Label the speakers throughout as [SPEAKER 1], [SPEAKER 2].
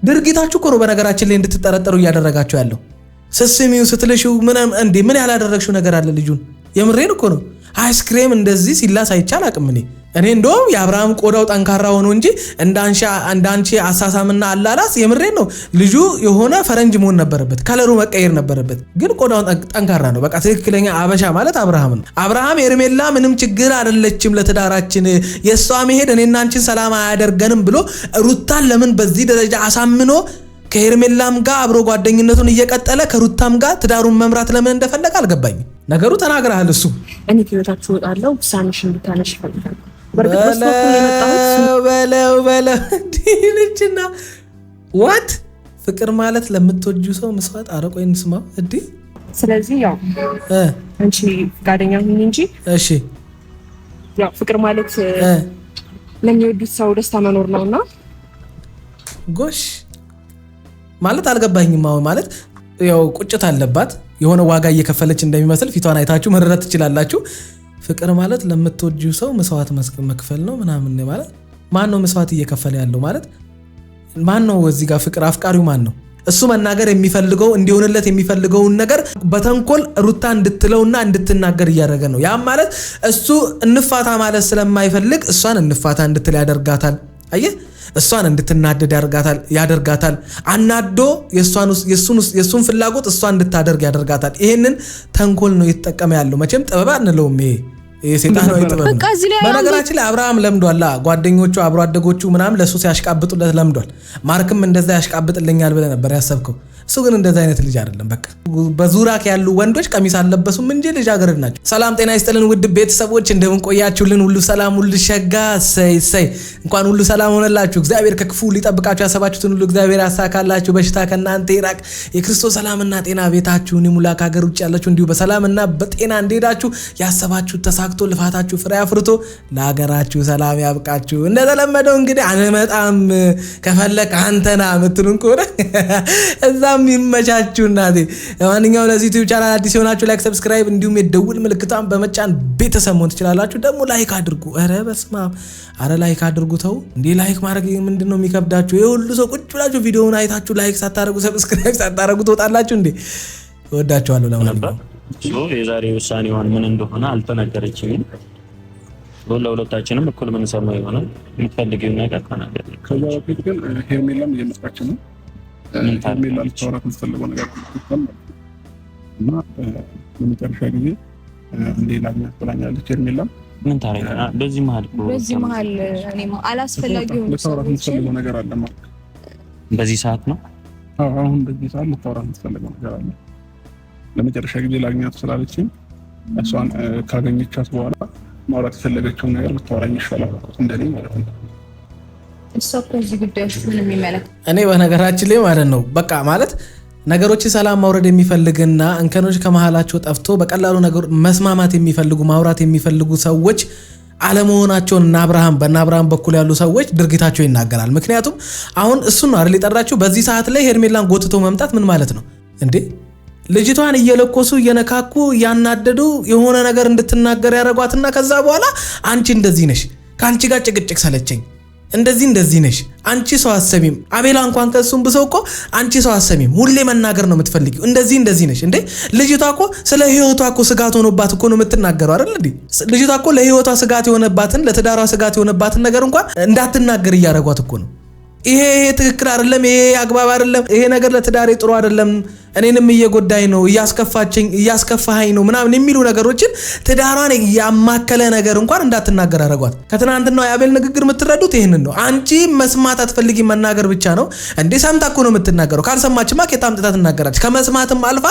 [SPEAKER 1] ድርጊታችሁ እኮ ነው በነገራችን ላይ እንድትጠረጠሩ እያደረጋችሁ ያለው። ስስሚው ስትልሽው ምን ያላደረግሽው ነገር አለ ልጁን? የምሬን እኮ ነው። አይስክሬም እንደዚህ ሲላስ አይቻል አቅም እኔ እንደውም የአብርሃም ቆዳው ጠንካራ ሆኖ እንጂ እንዳንቺ አሳሳምና አላላስ የምሬን ነው። ልጁ የሆነ ፈረንጅ መሆን ነበረበት፣ ከለሩ መቀየር ነበረበት። ግን ቆዳው ጠንካራ ነው። በቃ ትክክለኛ አበሻ ማለት አብርሃም ነው። አብርሃም ሄርሜላ ምንም ችግር አይደለችም ለትዳራችን፣ የሷ መሄድ እኔና አንቺን ሰላም አያደርገንም ብሎ ሩታን ለምን በዚህ ደረጃ አሳምኖ ከሄርሜላም ጋር አብሮ ጓደኝነቱን እየቀጠለ ከሩታም ጋር ትዳሩን መምራት ለምን እንደፈለገ አልገባኝም። ነገሩ ተናግረሃል። እሱ
[SPEAKER 2] እኔ ከቤታችሁ ወጣለሁ ውሳኔሽን እንድታነሽ ይፈልጋል።
[SPEAKER 1] በለው ልጅና ዋት ፍቅር ማለት ለምትወጁ ሰው መስዋዕት አረቆይ እንስማው እዲ።
[SPEAKER 2] ስለዚህ ያው አንቺ ጋደኛ ሁኚ እንጂ
[SPEAKER 1] እሺ።
[SPEAKER 2] ያው ፍቅር ማለት ለሚወዱት ሰው ደስታ መኖር ነውና
[SPEAKER 1] ጎሽ ማለት አልገባኝም። ማለት ያው ቁጭት አለባት የሆነ ዋጋ እየከፈለች እንደሚመስል ፊቷን አይታችሁ መረዳት ትችላላችሁ። ፍቅር ማለት ለምትወጁ ሰው መስዋዕት መክፈል ነው ምናምን ማለት ማን ነው መስዋዕት እየከፈለ ያለው? ማለት ማን ነው እዚህ ጋር ፍቅር አፍቃሪው ማን ነው? እሱ መናገር የሚፈልገው እንዲሆንለት የሚፈልገውን ነገር በተንኮል ሩታ እንድትለውና እንድትናገር እያደረገ ነው። ያም ማለት እሱ እንፋታ ማለት ስለማይፈልግ እሷን እንፋታ እንድትል ያደርጋታል። አየህ፣ እሷን እንድትናደድ ያደርጋታል። አናዶ የሱን ፍላጎት እሷ እንድታደርግ ያደርጋታል። ይሄንን ተንኮል ነው እየተጠቀመ ያለው። መቼም ጥበብ አንለውም ይሄ ሰይጣናዊ ጥበብ ነው። በነገራችን ላይ አብርሃም ለምዷል። ጓደኞቹ አብሮ አደጎቹ ምናምን ለሱ ሲያሽቃብጡለት ለምዷል። ማርክም እንደዛ ያሽቃብጥልኛል ብለህ ነበር ያሰብከው። እሱ ግን እንደዛ አይነት ልጅ አይደለም። በቃ በዙራክ ያሉ ወንዶች ቀሚስ አለበሱም እንጂ ልጅ አገረድ ናቸው። ሰላም ጤና ይስጥልን ውድ ቤተሰቦች፣ እንደምን ቆያችሁልን? ሁሉ ሰላም ሁሉ ሸጋ ሰይ እንኳን ሁሉ ሰላም ሆነላችሁ። እግዚአብሔር ከክፉ ሊጠብቃችሁ ያሰባችሁትን ሁሉ እግዚአብሔር ያሳካላችሁ። በሽታ ከእናንተ ይራቅ። የክርስቶስ ሰላምና ጤና ቤታችሁን ይሙላ። ከሀገር ውጭ ያላችሁ እንዲሁ በሰላምና በጤና እንደሄዳችሁ ያሰባችሁት ተሳክቶ ልፋታችሁ ፍሬ አፍርቶ ለሀገራችሁ ሰላም ያብቃችሁ። እንደተለመደው እንግዲህ አንመጣም ከፈለክ አንተና ምትሉን ከሆነ እዛ ይመቻችሁ እናቴ። ለማንኛውም ለዚህ ዩቲዩብ ቻናል አዲስ የሆናችሁ ላይክ፣ ሰብስክራይብ እንዲሁም የደውል ምልክቷን በመጫን ቤተሰብ መሆን ትችላላችሁ። ደግሞ ላይክ አድርጉ። ኧረ በስመ አብ! ኧረ ላይክ አድርጉ። ተው እንዴ! ላይክ ማድረግ ምንድነው የሚከብዳችሁ? የሁሉ ሰው ቁጭ ብላችሁ ቪዲዮውን አይታችሁ ላይክ ሳታደርጉ ሰብስክራይብ ሳታደርጉ ትወጣላችሁ እንዴ? እወዳችኋለሁ። ለማንኛውም
[SPEAKER 3] የዛሬ ውሳኔዋን ምን እንደሆነ አልተነገረችኝም። ለሁለታችንም እኩል ምን ሰማው ይሆናል የምትፈልጊው ነገር ተናገር።
[SPEAKER 4] ከዛ በፊት ግን ሄርሜላም እየመጣች ነው ሄርሜላ ልታወራት የምትፈልገው ነገር እና በመጨረሻ ጊዜ እንዴ ላግኛት ብላኛለች። ሄርሜላ
[SPEAKER 3] ምን ታረጋና በዚህ መሀል
[SPEAKER 5] እኔም አላስፈላጊው
[SPEAKER 4] ልታወራት የምትፈልገው ነገር አለ ማለት
[SPEAKER 3] በዚህ ሰዓት ነው።
[SPEAKER 4] አሁን በዚህ ሰዓት ልታወራት የምትፈልገው ነገር አለ። ለመጨረሻ ጊዜ ላግኛት ስላለችኝ እሷን ካገኘቻት በኋላ ማውራት የፈለገችውን ነገር ብታወራኝ ይሻላል እንደኔ ማለት ነው።
[SPEAKER 5] እሷ ከዚህ ጉዳይ ውስጥ ምን የሚመለከት
[SPEAKER 1] እኔ በነገራችን ላይ ማለት ነው በቃ ማለት ነገሮችን ሰላም ማውረድ የሚፈልግና እንከኖች ከመሃላቸው ጠፍቶ በቀላሉ ነገር መስማማት የሚፈልጉ ማውራት የሚፈልጉ ሰዎች አለመሆናቸውን እና በአብርሃም በኩል ያሉ ሰዎች ድርጊታቸው ይናገራል። ምክንያቱም አሁን እሱ ነው አይደል የጠራችሁ። በዚህ ሰዓት ላይ ሄርሜላን ጎትቶ መምጣት ምን ማለት ነው እንዴ? ልጅቷን እየለኮሱ እየነካኩ ያናደዱ የሆነ ነገር እንድትናገር ያረጓትና ከዛ በኋላ አንቺ እንደዚህ ነሽ፣ ካንቺ ጋር ጭቅጭቅ ሰለቸኝ፣ እንደዚህ ነሽ፣ አንቺ ሰው አሰሚም። አቤላ እንኳን ከሱም ብሰው እኮ አንቺ ሰው አሰሚም ሁሌ መናገር ነው የምትፈልጊው። እንደዚህ ነሽ እንዴ? ልጅቷ እኮ ስለ ህይወቷ እኮ ስጋት ሆኖባት እኮ ነው የምትናገረው አይደል እንዴ? ልጅቷ እኮ ለህይወቷ ስጋት የሆነባትን ለትዳሯ ስጋት የሆነባትን ነገር እንኳን እንዳትናገር እያረጓት እኮ ነው። ይሄ ትክክል አይደለም፣ ይሄ አግባብ አይደለም፣ ይሄ ነገር ለትዳሬ ጥሩ አይደለም፣ እኔንም እየጎዳኝ ነው፣ እያስከፋኝ ነው ምናምን የሚሉ ነገሮችን ትዳሯን ያማከለ ነገር እንኳን እንዳትናገር አረጓት። ከትናንትናው የአቤል ንግግር የምትረዱት ይሄንን ነው። አንቺ መስማት አትፈልጊ፣ መናገር ብቻ ነው እንዴ? ሰምታ እኮ ነው የምትናገረው። ካልሰማችማ ከየት አምጥታ ትናገራለች? ከመስማትም አልፋ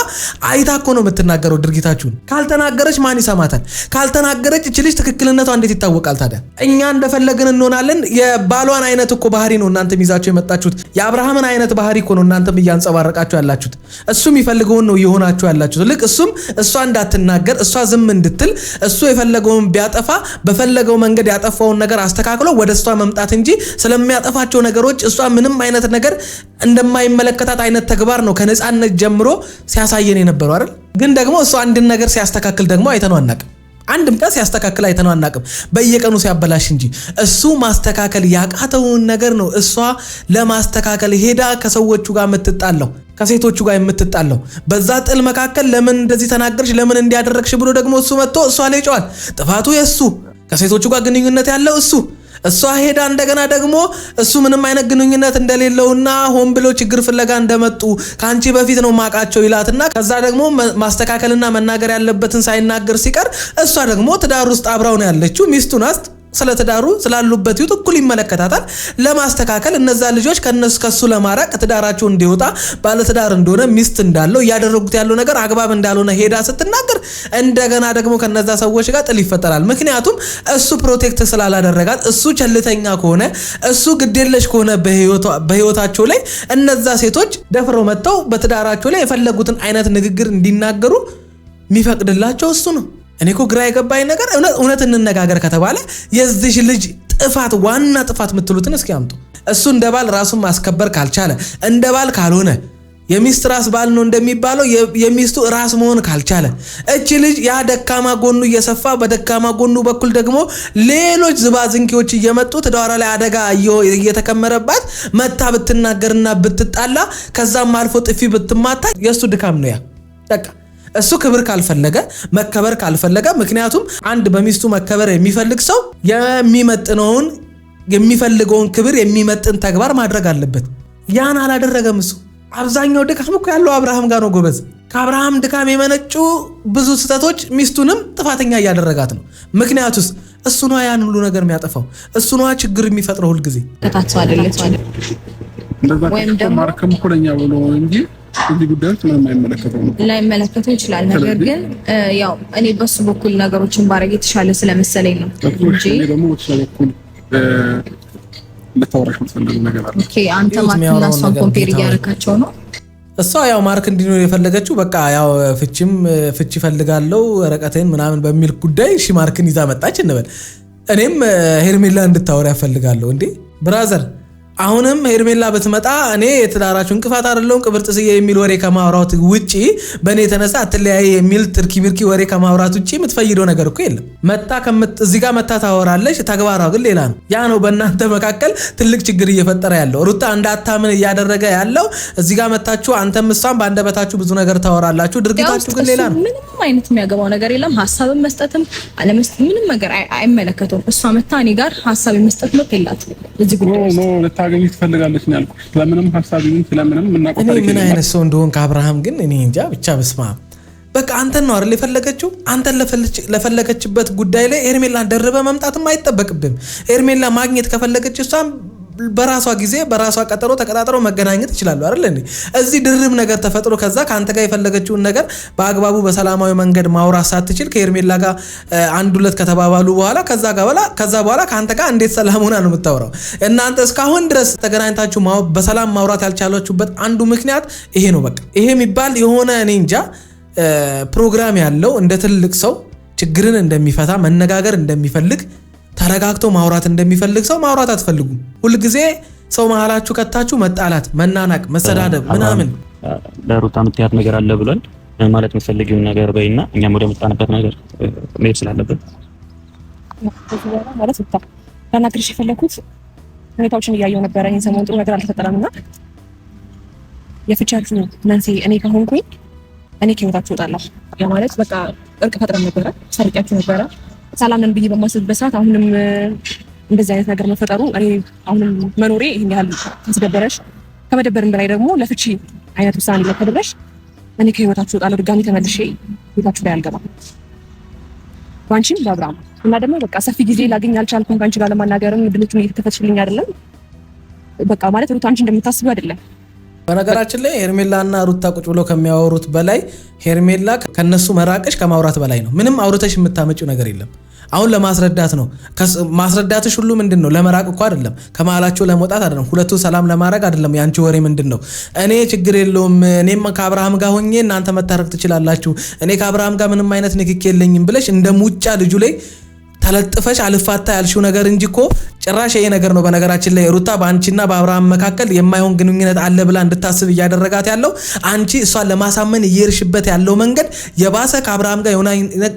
[SPEAKER 1] አይታ እኮ ነው የምትናገረው ድርጊታችሁን። ካልተናገረች ማን ይሰማታል? ካልተናገረች እቺ ልጅ ትክክልነቷ እንዴት ይታወቃል ታዲያ? እኛ እንደፈለግን እንሆናለን። የባሏን አይነት እኮ ባህሪ ነው እናንተ ይዛችሁ የመጣችሁት። የአብርሃምን አይነት ባህሪ እኮ ነው እናንተም እያንጸባረቃችሁ ያላችሁት። እሱም ይፈልገውን ነው እየሆናችሁ ያላችሁት። ልክ እሱም እሷ እንዳትናገር እሷ ዝም እንድትል እሱ የፈለገውን ቢያጠፋ በፈለገው መንገድ ያጠፋውን ነገር አስተካክሎ ወደ እሷ መምጣት እንጂ ስለሚያጠፋቸው ነገሮች እሷ ምንም አይነት ነገር እንደማይመለከታት አይነት ተግባር ነው ከነፃነት ጀምሮ ሲያሳየን የነበረው አይደል? ግን ደግሞ እሷ አንድን ነገር ሲያስተካክል ደግሞ አይተነው አናውቅም። አንድም ቀን ሲያስተካክል አይተነው አናውቅም በየቀኑ ሲያበላሽ እንጂ እሱ ማስተካከል ያቃተውን ነገር ነው እሷ ለማስተካከል ሄዳ ከሰዎቹ ጋር የምትጣለው ከሴቶቹ ጋር የምትጣለው በዛ ጥል መካከል ለምን እንደዚህ ተናገርሽ ለምን እንዲያደረግሽ ብሎ ደግሞ እሱ መጥቶ እሷ ላይ ጨዋል ጥፋቱ የሱ ከሴቶቹ ጋር ግንኙነት ያለው እሷ ሄዳ እንደገና ደግሞ እሱ ምንም አይነት ግንኙነት እንደሌለውና ሆን ብሎ ችግር ፍለጋ እንደመጡ ካንቺ በፊት ነው ማቃቸው ይላትና ከዛ ደግሞ ማስተካከልና መናገር ያለበትን ሳይናገር ሲቀር እሷ ደግሞ ትዳር ውስጥ አብራው ነው ያለችው ሚስቱ ናት ስለ ትዳሩ ስላሉበት ይሁት እኩል ይመለከታታል ለማስተካከል እነዛ ልጆች ከሱ ለማራቅ ትዳራቸው እንዲወጣ ባለ ትዳር እንደሆነ ሚስት እንዳለው ያደረጉት ያለው ነገር አግባብ እንዳልሆነ ሄዳ ስትናገር እንደገና ደግሞ ከነዛ ሰዎች ጋር ጥል ይፈጠራል ምክንያቱም እሱ ፕሮቴክት ስላላደረጋት እሱ ቸልተኛ ከሆነ እሱ ግዴለሽ ከሆነ በህይወታቸው ላይ እነዛ ሴቶች ደፍረው መተው በትዳራቸው ላይ የፈለጉትን አይነት ንግግር እንዲናገሩ የሚፈቅድላቸው እሱ ነው እኔ እኮ ግራ የገባኝ ነገር እውነት እንነጋገር ከተባለ የዚህ ልጅ ጥፋት ዋና ጥፋት የምትሉትን እስኪ አምጡ እሱ እንደባል ራሱን ማስከበር ካልቻለ እንደባል ካልሆነ የሚስት ራስ ባል ነው እንደሚባለው የሚስቱ ራስ መሆን ካልቻለ እቺ ልጅ ያ ደካማ ጎኑ እየሰፋ በደካማ ጎኑ በኩል ደግሞ ሌሎች ዝባዝንኪዎች እየመጡ ትዳሯ ላይ አደጋ እየተከመረባት መታ ብትናገርና ብትጣላ ከዛም አልፎ ጥፊ ብትማታ የሱ ድካም ነው ያ በቃ እሱ ክብር ካልፈለገ መከበር ካልፈለገ ምክንያቱም አንድ በሚስቱ መከበር የሚፈልግ ሰው የሚፈልገውን ክብር የሚመጥን ተግባር ማድረግ አለበት ያን አላደረገም እሱ አብዛኛው ድካም እኮ ያለው አብርሃም ጋር ነው ጎበዝ ከአብርሃም ድካም የመነጩ ብዙ ስህተቶች ሚስቱንም ጥፋተኛ እያደረጋት ነው ምክንያቱስ እሱ ነው ያን ሁሉ ነገር የሚያጠፋው እሱ ነው ችግር የሚፈጥረው ሁሉ ጊዜ
[SPEAKER 5] ተታቸው አይደለች
[SPEAKER 4] ወይም ደግሞ ማርከም ኮለኛ ብሎ እንጂ እዚህ ጉዳዮች ምንም አይመለከተው ነው
[SPEAKER 5] ላይመለከተው ይችላል ነገር ግን ያው እኔ በሱ በኩል ነገሮችን ባረግ የተሻለ ስለመሰለኝ ነው እንጂ
[SPEAKER 4] እኔ ደግሞ በኩል ለታወራሽ የምትፈልገው ነገር አለ
[SPEAKER 5] ኦኬ አንተ ማርክና እሷን ኮምፔር እያደረካቸው ነው
[SPEAKER 1] እሷ ያው ማርክ እንዲኖር የፈለገችው በቃ ያው ፍቺ ፈልጋለው ወረቀቴን ምናምን በሚል ጉዳይ እሺ ማርክን ይዛ መጣች እንበል እኔም ሄርሜላ እንድታወራ ያፈልጋለሁ እንዴ ብራዘር አሁንም ሄርሜላ በትመጣ እኔ የትዳራችሁ እንቅፋት አይደለም ቅብርጥስዬ የሚል ወሬ ከማውራት ውጪ በእኔ ተነሳ አትለያይ የሚል ትርኪ ምርኪ ወሬ ከማውራት ውጪ የምትፈይደው ነገር እኮ የለም መጣ እዚህ ጋር መታ ታወራለች ተግባራው ግን ሌላ ነው ያ ነው በእናንተ መካከል ትልቅ ችግር እየፈጠረ ያለው ሩታ እንዳታምን እያደረገ ያለው እዚህ ጋር መታችሁ አንተም እሷም በአንደበታችሁ ብዙ ነገር ታወራላችሁ ድርጊታችሁ ግን ሌላ ነው
[SPEAKER 5] ምንም አይነት የሚያገባው ነገር የለም ሐሳብን መስጠትም አለመስጠት ምንም ነገር አይመለከተውም እሷ መታ እኔ ጋር ሐሳብ መስጠት ነው የላትም እዚህ ጉዳይ
[SPEAKER 4] ታገኝ ትፈልጋለች ነው ያልኩሽ ስለምንም ሐሳብ ይሁን ስለምንም እናቆጣሪ
[SPEAKER 1] እኔ ምን አይነት ሰው እንደሆን ከአብርሃም ግን እኔ እንጃ ብቻ በስማ በቃ አንተን ነው አይደል የፈለገችው አንተን ለፈለገችበት ጉዳይ ላይ ሄርሜላ ደርበ መምጣትም አይጠበቅብም ሄርሜላ ማግኘት ከፈለገች እሷም በራሷ ጊዜ በራሷ ቀጠሮ ተቀጣጥረው መገናኘት ይችላሉ አይደል እንዴ እዚህ ድርብ ነገር ተፈጥሮ ከዛ ካንተ ጋር የፈለገችውን ነገር በአግባቡ በሰላማዊ መንገድ ማውራት ሳትችል ከሄርሜላ ጋር አንድ ሁለት ከተባባሉ በኋላ ከዛ በኋላ ካንተ ጋር እንዴት ሰላም ሆና ነው የምታወራው እናንተ እስካሁን ድረስ ተገናኝታችሁ በሰላም ማውራት ያልቻላችሁበት አንዱ ምክንያት ይሄ ነው በቃ ይሄ የሚባል የሆነ እኔ እንጃ ፕሮግራም ያለው እንደ ትልቅ ሰው ችግርን እንደሚፈታ መነጋገር እንደሚፈልግ ተረጋግቶ ማውራት እንደሚፈልግ ሰው ማውራት አትፈልጉም ሁሉ ጊዜ ሰው መሃላችሁ ከታችሁ መጣላት መናናቅ መሰዳደብ ምናምን
[SPEAKER 3] ለሩታ ምትያት ነገር አለ ብሏል ማለት የምትፈልጊው ነገር በይና እኛም ወደ መጣንበት ነገር መሄድ ስላለበት
[SPEAKER 2] ማለት ብቻ ለናግርሽ የፈለኩት ሁኔታዎችን እያየሁ ነበረ ይሄን ሰሞን ጥሩ ነገር አልተፈጠረምና የፍቻችሁ መንስኤ እኔ ከሆንኩኝ እኔ ከህይወታችሁ እወጣለሁ ያ ማለት በቃ እርቅ ፈጥረን ነበረ ሰርቂያችሁ ነበረ ሰላም ነን ብዬ በማስብበት ሰዓት አሁንም እንደዚህ አይነት ነገር መፈጠሩ እኔ አሁንም መኖሬ ይሄን ያህል ተስደበረሽ ከመደበርም በላይ ደግሞ ለፍቺ አይነት ውሳኔ ላይ ተደረሽ እኔ ከህይወታችሁ እወጣለሁ ድጋሚ ተመልሼ ቤታችሁ ላይ አልገባም ባንቺም በአብርሃም እና ደግሞ በቃ ሰፊ ጊዜ ላገኝ አልቻልኩም ካንቺ ጋር ለማናገርም ድልቱን እየተከፈተሽልኝ አይደለም በቃ ማለት ሩታ አንቺ እንደምታስቢው አይደለም
[SPEAKER 1] በነገራችን ላይ ሄርሜላና ሩታ ቁጭ ብለው ከሚያወሩት በላይ ሄርሜላ ከነሱ መራቅሽ ከማውራት በላይ ነው ምንም አውርተሽ የምታመጪው ነገር የለም አሁን ለማስረዳት ነው ማስረዳትሽ ሁሉ ምንድነው ለመራቅ እኮ አይደለም ከመሃላቸው ለመውጣት አይደለም ሁለቱ ሰላም ለማድረግ አይደለም ያንቺ ወሬ ምንድነው እኔ ችግር የለውም እኔም ከአብርሃም ጋር ሆኜ እናንተ መታረቅ ትችላላችሁ እኔ ከአብርሃም ጋር ምንም አይነት ንክኪ የለኝም ብለሽ እንደ ሙጫ ልጁ ላይ ተለጥፈሽ አልፋታ ያልሽው ነገር እንጂ እኮ ጭራሽ ይሄ ነገር ነው። በነገራችን ላይ ሩታ በአንቺና በአብርሃም መካከል የማይሆን ግንኙነት አለ ብላ እንድታስብ እያደረጋት ያለው አንቺ እሷን ለማሳመን እየርሽበት ያለው መንገድ የባሰ ከአብርሃም ጋር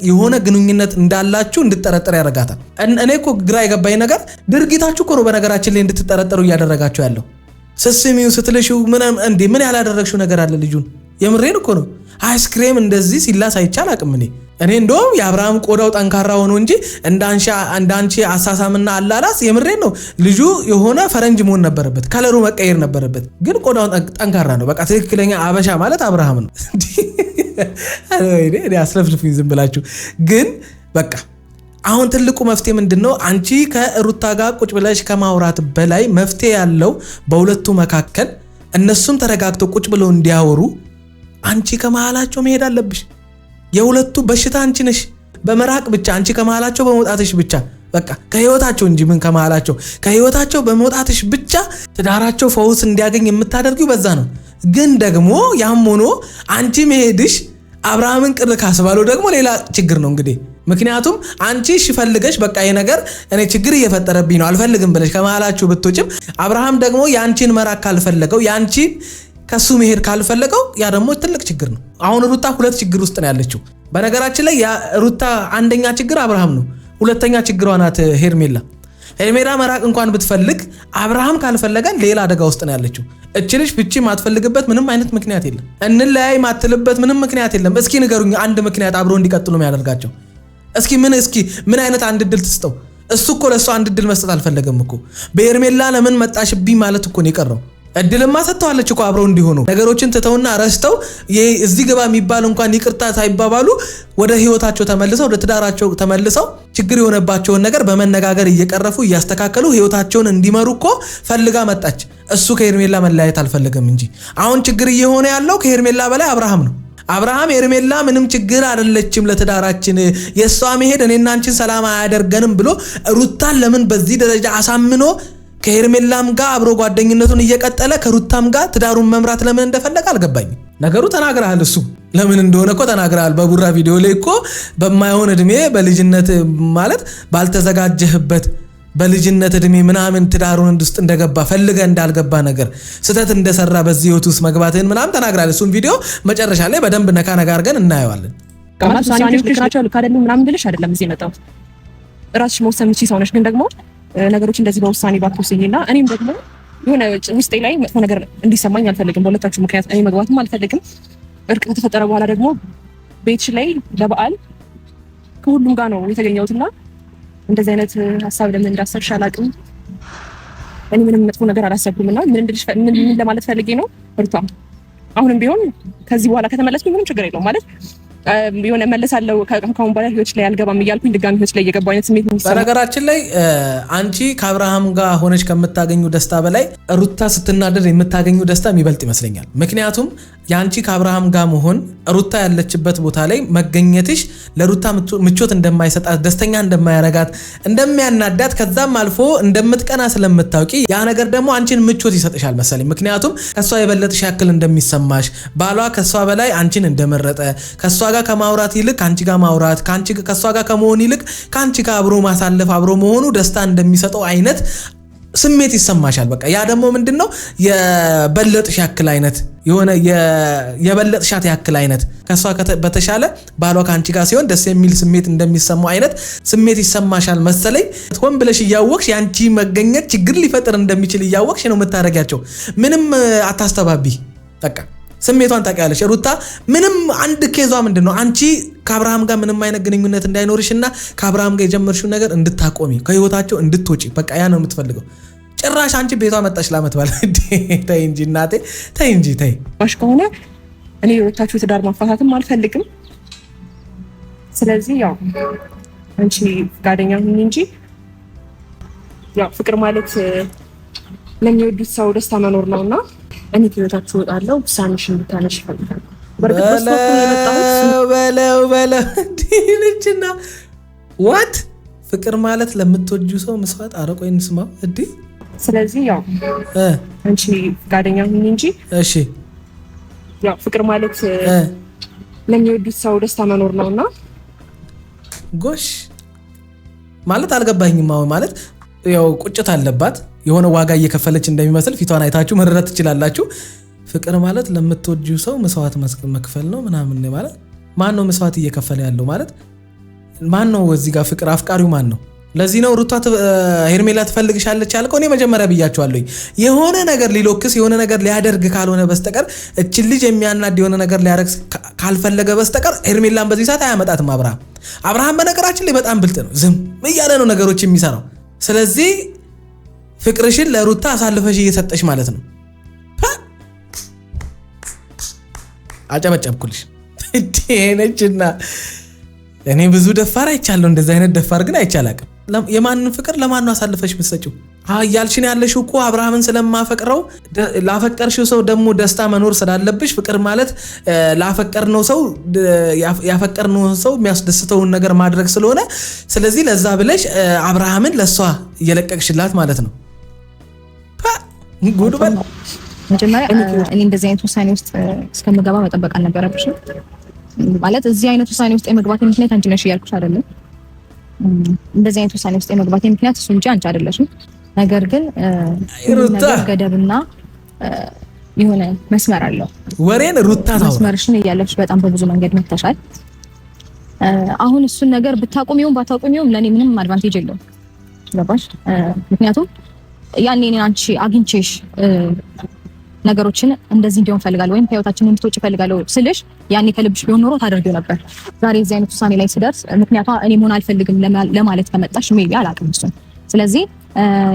[SPEAKER 1] የሆነ ግንኙነት እንዳላችሁ እንድትጠረጥር ያደርጋታል። እኔ እኮ ግራ የገባኝ ነገር ድርጊታችሁ እኮ ነው በነገራችን ላይ እንድትጠረጥሩ እያደረጋችሁ ያለው። ስስሚው ስትልሽው ምን ያላደረግሽው ነገር አለ ልጁን? የምሬን እኮ ነው። አይስክሬም እንደዚህ ሲላስ አይቻል አቅም እኔ እንደውም የአብርሃም ቆዳው ጠንካራ ሆኖ እንጂ እንዳንቺ አሳሳምና አላላስ የምሬን ነው። ልጁ የሆነ ፈረንጅ መሆን ነበረበት፣ ከለሩ መቀየር ነበረበት። ግን ቆዳው ጠንካራ ነው። በቃ ትክክለኛ አበሻ ማለት አብርሃም ነው። እኔ አስለፍልፉኝ ዝም ብላችሁ። ግን በቃ አሁን ትልቁ መፍትሄ ምንድነው? አንቺ ከሩታ ጋር ቁጭ ብለሽ ከማውራት በላይ መፍትሄ ያለው በሁለቱ መካከል እነሱም ተረጋግተው ቁጭ ብለው እንዲያወሩ አንቺ ከመሃላቸው መሄድ አለብሽ። የሁለቱ በሽታ አንቺ ነሽ። በመራቅ ብቻ አንቺ ከመሃላቸው በመውጣትሽ ብቻ በቃ ከህይወታቸው እንጂ ምን ከህይወታቸው በመውጣትሽ ብቻ ትዳራቸው ፈውስ እንዲያገኝ የምታደርጊው በዛ ነው። ግን ደግሞ ያም ሆኖ አንቺ መሄድሽ አብርሃምን ቅር ካስባለው ደግሞ ሌላ ችግር ነው እንግዲህ። ምክንያቱም አንቺ እሺ ፈልገሽ በቃ ይሄ ነገር እኔ ችግር እየፈጠረብኝ ነው አልፈልግም ብለሽ ከመሃላችሁ ብትወጪም አብርሃም ደግሞ ያንቺን መራቅ ካልፈለገው ያንቺን ከሱ መሄድ ካልፈለገው ያ ደግሞ ትልቅ ችግር ነው። አሁን ሩታ ሁለት ችግር ውስጥ ነው ያለችው። በነገራችን ላይ ሩታ አንደኛ ችግር አብርሃም ነው፣ ሁለተኛ ችግሯ ናት ሄርሜላ መራቅ እንኳን ብትፈልግ አብርሃም ካልፈለገን ሌላ አደጋ ውስጥ ነው ያለችው። እችልሽ ፍቺ ማትፈልግበት ምንም አይነት ምክንያት የለም። እንለያይ ማትልበት ምንም ምክንያት የለም። እስኪ ንገሩኝ አንድ ምክንያት አብሮ እንዲቀጥሉ የሚያደርጋቸው። እስኪ ምን አይነት አንድ እድል ትስጠው? እሱ እኮ ለሱ አንድ እድል መስጠት አልፈለገም እኮ። በሄርሜላ ለምን መጣሽብኝ ማለት እኮ ነው የቀረው። እድልማ ሰጥተዋለች እኮ አብረው እንዲሆኑ ነገሮችን ትተውና ረስተው እዚህ ገባ የሚባል እንኳን ይቅርታ ሳይባባሉ ወደ ህይወታቸው ተመልሰው ወደ ትዳራቸው ተመልሰው ችግር የሆነባቸውን ነገር በመነጋገር እየቀረፉ እያስተካከሉ ህይወታቸውን እንዲመሩ እኮ ፈልጋ መጣች። እሱ ከሄርሜላ መለያየት አልፈለገም እንጂ አሁን ችግር እየሆነ ያለው ከሄርሜላ በላይ አብርሃም ነው። አብርሃም ሄርሜላ ምንም ችግር አይደለችም ለትዳራችን፣ የሷ መሄድ እኔና አንቺን ሰላም አያደርገንም ብሎ ሩታን ለምን በዚህ ደረጃ አሳምኖ ከሄርሜላም ጋር አብሮ ጓደኝነቱን እየቀጠለ ከሩታም ጋር ትዳሩን መምራት ለምን እንደፈለገ አልገባኝም። ነገሩ ተናግረሃል፣ እሱ ለምን እንደሆነ እኮ ተናግረሃል። በቡራ ቪዲዮ ላይ እኮ በማይሆን እድሜ በልጅነት ማለት ባልተዘጋጀህበት በልጅነት እድሜ ምናምን ትዳሩን ውስጥ እንደገባ ፈልገ እንዳልገባ ነገር ስተት እንደሰራ በዚህ ህይወት ውስጥ መግባትህን ምናምን ተናግረሃል። እሱን ቪዲዮ መጨረሻ ላይ በደንብ ነካ አድርገን እናየዋለን።
[SPEAKER 2] ውሳኔዎች ልክ ናቸው ልክ አይደሉም ምናምን ብለሽ አይደለም እዚህ የመጣሁት። ራስሽ መወሰን የምትችይ ሰው ነሽ። ግን ደግሞ ነገሮች እንደዚህ በውሳኔ ባትወስኝና እኔም ደግሞ የሆነ ውስጤ ላይ መጥፎ ነገር እንዲሰማኝ አልፈልግም። በሁለታችሁ ምክንያት እኔ መግባትም አልፈልግም። እርቅ ከተፈጠረ በኋላ ደግሞ ቤትሽ ላይ ለበዓል ከሁሉም ጋር ነው የተገኘሁትና እንደዚህ አይነት ሀሳብ ለምን እንዳሰብሽ አላውቅም። እኔ ምንም መጥፎ ነገር አላሰብኩምና ምን ለማለት ፈልጌ ነው ሩታ፣ አሁንም ቢሆን ከዚህ በኋላ ከተመለስኩኝ ምንም ችግር የለውም ማለት የሆነ መለሳለው ከአሁን በኋላ ህይወት ላይ አልገባም እያልኩኝ ድጋሚ ህይወት ላይ እየገባሁ አይነት ስሜት ነው።
[SPEAKER 1] በነገራችን ላይ አንቺ ከአብርሃም ጋር ሆነች ከምታገኙ ደስታ በላይ ሩታ ስትናደድ የምታገኙ ደስታ የሚበልጥ ይመስለኛል። ምክንያቱም ያንቺ ከአብርሃም ጋር መሆን ሩታ ያለችበት ቦታ ላይ መገኘትሽ ለሩታ ምቾት እንደማይሰጣት፣ ደስተኛ እንደማያረጋት፣ እንደሚያናዳት ከዛም አልፎ እንደምትቀና ስለምታውቂ ያ ነገር ደግሞ አንቺን ምቾት ይሰጥሻል መሰለኝ። ምክንያቱም ከሷ የበለጥሽ ያክል እንደሚሰማሽ፣ ባሏ ከሷ በላይ አንቺን እንደመረጠ፣ ከሷ ጋር ከማውራት ይልቅ ካንቺ ጋር ማውራት፣ ከሷ ጋር ከመሆን ይልቅ ካንቺ ጋር አብሮ ማሳለፍ አብሮ መሆኑ ደስታ እንደሚሰጠው አይነት ስሜት ይሰማሻል። በቃ ያ ደግሞ ምንድነው የበለጥሽ ያክል አይነት የሆነ የበለጥሻት ያክል አይነት ከሷ በተሻለ ባሏ ካንቺ ጋር ሲሆን ደስ የሚል ስሜት እንደሚሰማው አይነት ስሜት ይሰማሻል መሰለኝ። ሆን ብለሽ እያወቅሽ ያንቺ መገኘት ችግር ሊፈጥር እንደሚችል እያወቅሽ ነው የምታረጋቸው። ምንም አታስተባቢ። በቃ ስሜቷን ታውቂያለሽ ሩታ። ምንም አንድ ኬዟ ምንድነው አንቺ ከአብርሃም ጋር ምንም አይነት ግንኙነት እንዳይኖርሽና ከአብርሃም ጋር የጀመርሽው ነገር እንድታቆሚ ከህይወታቸው እንድትወጪ በቃ ያ ነው የምትፈልገው። ጭራሽ አንቺ ቤቷ መጣሽ ላመት ባለ ተይ እንጂ እናቴ ተይ እንጂ ተይ።
[SPEAKER 2] ማሽ ከሆነ እኔ የወጣችሁ ትዳር ማፋታትም አልፈልግም። ስለዚህ ያው አንቺ ፈቃደኛ ሁኚ እንጂ ያው ፍቅር ማለት ለሚወዱት ሰው ደስታ መኖር ነውና እኔ ከህይወታችሁ እወጣለሁ። ውሳኔሽን ብታነሽ ይፈልጋል። በለው ዲልችና
[SPEAKER 1] ዋት ፍቅር ማለት ለምትወጂው ሰው መስዋዕት አረቆ እንስማው እዲ።
[SPEAKER 2] ስለዚህ ያው አንቺ ፈቃደኛ ሁኚ እንጂ
[SPEAKER 1] እሺ።
[SPEAKER 2] ያው ፍቅር ማለት ለሚወዱት ሰው ደስታ መኖር ነውና
[SPEAKER 1] ጎሽ ማለት አልገባኝም። አሁን ማለት ያው ቁጭት አለባት የሆነ ዋጋ እየከፈለች እንደሚመስል ፊቷን አይታችሁ መረዳት ትችላላችሁ። ፍቅር ማለት ለምትወጂው ሰው መስዋዕት መክፈል ነው ምናምን ማለት ማን ነው መስዋዕት እየከፈለ ያለው ማለት ማን ነው? እዚህ ጋር ፍቅር አፍቃሪው ማን ነው? ለዚህ ነው ሩታ ሄርሜላ ትፈልግሻለች ያልከው። እኔ መጀመሪያ ብያቸዋለሁ የሆነ ነገር ሊሎክስ የሆነ ነገር ሊያደርግ ካልሆነ በስተቀር እችን ልጅ የሚያናድ የሆነ ነገር ሊያደርግ ካልፈለገ በስተቀር ሄርሜላን በዚህ ሰዓት አያመጣትም። አብርሃም በነገራችን ላይ በጣም ብልጥ ነው። ዝም እያለ ነው ነገሮች የሚሰራው። ስለዚህ ፍቅርሽን ለሩታ አሳልፈሽ እየሰጠሽ ማለት ነው። አጨበጨብኩልሽ ነችና እኔ ብዙ ደፋር አይቻለሁ። እንደዚህ አይነት ደፋር ግን አይቻላቅም። የማንን ፍቅር ለማን ነው አሳልፈሽ የምትሰጪው? ያልሽን ያለሽው እኮ አብርሃምን ስለማፈቅረው ላፈቀርሽው ሰው ደግሞ ደስታ መኖር ስላለብሽ ፍቅር ማለት ላፈቀርነው ሰው ያፈቀርነው ሰው የሚያስደስተውን ነገር ማድረግ ስለሆነ ስለዚህ ለዛ ብለሽ አብርሃምን ለሷ እየለቀቅሽላት ማለት ነው። ጉድ በል
[SPEAKER 2] መጀመሪያ እኔ እንደዚህ አይነት ውሳኔ ውስጥ እስከምገባ መጠበቅ አልነበረብሽም። ማለት እዚህ አይነት ውሳኔ ውስጥ የመግባት ምክንያት አንቺ ነሽ እያልኩሽ አይደለም። እንደዚህ አይነት ውሳኔ ውስጥ የመግባት ምክንያት እሱ እንጂ አንቺ አይደለሽም። ነገር ግን ነገር ገደብና የሆነ መስመር አለው።
[SPEAKER 1] ወሬን ሩታ ታው
[SPEAKER 2] መስመርሽን እያለፍሽ በጣም በብዙ መንገድ መተሻል። አሁን እሱን ነገር ብታቆሚውም ባታቆሚውም ለኔ ምንም አድቫንቴጅ የለውም። ገባሽ? ምክንያቱም ያኔ እኔ አንቺ አግኝቼሽ ነገሮችን እንደዚህ እንዲሆን ፈልጋለሁ ወይም ከህይወታችን እንድትወጪ ፈልጋለሁ ስልሽ ያኔ ከልብሽ ቢሆን ኖሮ ታደርጊው ነበር። ዛሬ እዚህ አይነት ውሳኔ ላይ ስደርስ ምክንያቷ እኔ መሆን አልፈልግም ለማለት ከመጣሽ ሜቢ አላውቅም እሱን። ስለዚህ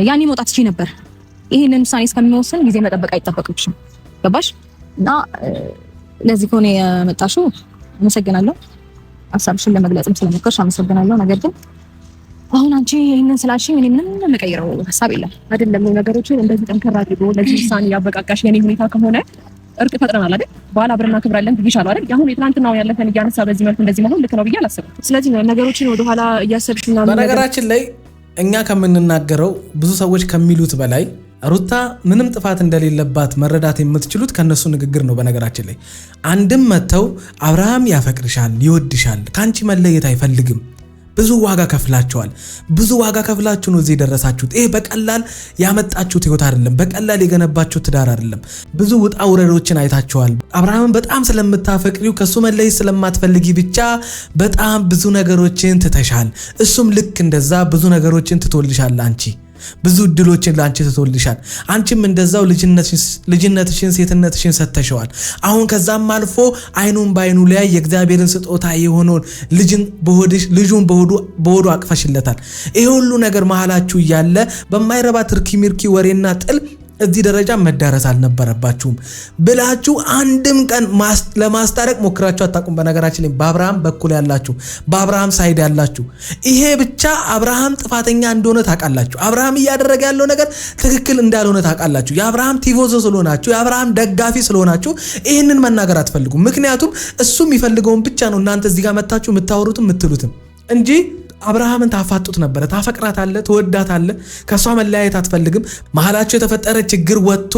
[SPEAKER 2] ያኔ መውጣት ትችይ ነበር። ይሄንን ውሳኔ እስከሚወስን ጊዜ መጠበቅ አይጠበቅብሽም። ገባሽ? እና ለዚህ ከሆነ የመጣሽው አመሰግናለሁ። ሀሳብሽን ለመግለጽም ስለሞከርሽ አመሰግናለሁ። ነገር ግን አሁን አንቺ ይሄንን ስላልሽኝ እኔ ምንም የምቀይረው ሀሳብ የለም። አይደለም ነገሮችን እንደዚህ ጠንከራ አድርጎ ለዚህ ውሳኔ ያበቃቃሽ የኔ ሁኔታ ከሆነ እርቅ ፈጥረናል አይደል? በኋላ አብረና ክብራለን ብዬሻለሁ አይደል? አሁን የትናንትናው ያለፈን እያነሳ በዚህ መልኩ እንደዚህ መሆን ልክ ነው ብዬ አላስብም። ስለዚህ ነገሮችን ወደኋላ እያሰብሽና
[SPEAKER 1] በነገራችን ላይ እኛ ከምንናገረው ብዙ ሰዎች ከሚሉት በላይ ሩታ ምንም ጥፋት እንደሌለባት መረዳት የምትችሉት ከነሱ ንግግር ነው። በነገራችን ላይ አንድም መተው አብርሃም ያፈቅርሻል፣ ይወድሻል፣ ካንቺ መለየት አይፈልግም። ብዙ ዋጋ ከፍላችኋል። ብዙ ዋጋ ከፍላችሁ ነው እዚህ ደረሳችሁት። ይሄ በቀላል ያመጣችሁት ህይወት አይደለም። በቀላል የገነባችሁት ትዳር አይደለም። ብዙ ውጣ ውረዶችን አይታችኋል። አብርሃምን በጣም ስለምታፈቅሪው ከሱ መለየት ስለማትፈልጊ ብቻ በጣም ብዙ ነገሮችን ትተሻል። እሱም ልክ እንደዛ ብዙ ነገሮችን ትቶልሻል። አንቺ ብዙ እድሎችን ለአንቺ ትቶልሻል። አንቺም እንደዛው ልጅነትሽን ሴትነትሽን ሰተሸዋል። አሁን ከዛም አልፎ አይኑን ባይኑ ላይ የእግዚአብሔርን ስጦታ የሆነውን ልጁን በሆዱ አቅፈሽለታል። ይሄ ሁሉ ነገር መሃላችሁ እያለ በማይረባ ትርኪ ሚርኪ ወሬና ጥል እዚህ ደረጃ መዳረስ አልነበረባችሁም ብላችሁ አንድም ቀን ለማስታረቅ ሞክራችሁ አታውቁም። በነገራችን ላይ በአብርሃም በኩል ያላችሁ በአብርሃም ሳይድ ያላችሁ ይሄ ብቻ አብርሃም ጥፋተኛ እንደሆነ ታውቃላችሁ። አብርሃም እያደረገ ያለው ነገር ትክክል እንዳልሆነ ታውቃላችሁ። የአብርሃም ቲፎዞ ስለሆናችሁ የአብርሃም ደጋፊ ስለሆናችሁ ይህንን መናገር አትፈልጉም። ምክንያቱም እሱ የሚፈልገውን ብቻ ነው እናንተ እዚህ ጋር መታችሁ የምታወሩትም የምትሉትም እንጂ አብርሃምን ታፋጡት ነበረ። ታፈቅራታለህ፣ ትወዳታለህ፣ ከሷ መለያየት አትፈልግም። መሃላችሁ የተፈጠረ ችግር ወጥቶ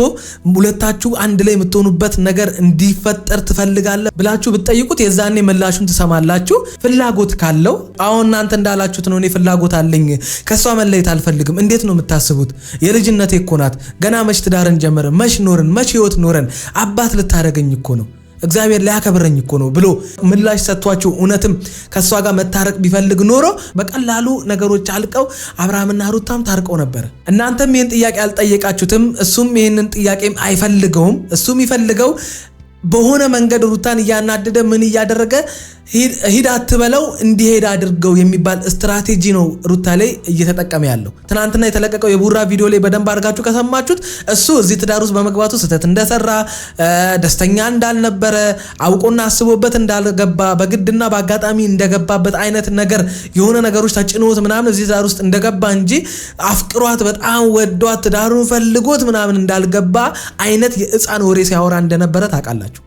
[SPEAKER 1] ሁለታችሁ አንድ ላይ የምትሆኑበት ነገር እንዲፈጠር ትፈልጋለህ ብላችሁ ብትጠይቁት የዛኔ ምላሹን ትሰማላችሁ። ፍላጎት ካለው አሁን እናንተ እንዳላችሁት ነው። እኔ ፍላጎት አለኝ፣ ከሷ መለየት አልፈልግም። እንዴት ነው የምታስቡት? የልጅነቴ እኮ ናት። ገና መች ትዳርን ጀመረን፣ መች ኖርን፣ መች ህይወት ኖረን፣ አባት ልታደርገኝ እኮ ነው፣ እግዚአብሔር ሊያከብረኝ እኮ ነው ብሎ ምላሽ ሰጥቷችሁ እውነትም ከሷ ጋር መታረቅ ቢፈልግ ኖሮ በቀላሉ ነገሮች አልቀው አብርሃምና ሩታም ታርቀው ነበር። እናንተም ይህን ጥያቄ አልጠየቃችሁትም። እሱም ይህንን ጥያቄም አይፈልገውም። እሱም ይፈልገው በሆነ መንገድ ሩታን እያናደደ ምን እያደረገ ሂድ አትበለው እንዲሄድ አድርገው የሚባል ስትራቴጂ ነው ሩታ ላይ እየተጠቀመ ያለው። ትናንትና የተለቀቀው የቡራ ቪዲዮ ላይ በደንብ አድርጋችሁ ከሰማችሁት እሱ እዚህ ትዳር ውስጥ በመግባቱ ስህተት እንደሰራ፣ ደስተኛ እንዳልነበረ፣ አውቆና አስቦበት እንዳልገባ፣ በግድና በአጋጣሚ እንደገባበት አይነት ነገር የሆነ ነገሮች ተጭኖት ምናምን እዚህ ትዳር ውስጥ እንደገባ እንጂ አፍቅሯት በጣም ወዷት ትዳሩን ፈልጎት ምናምን እንዳልገባ አይነት የህፃን ወሬ ሲያወራ እንደነበረ ታውቃላችሁ።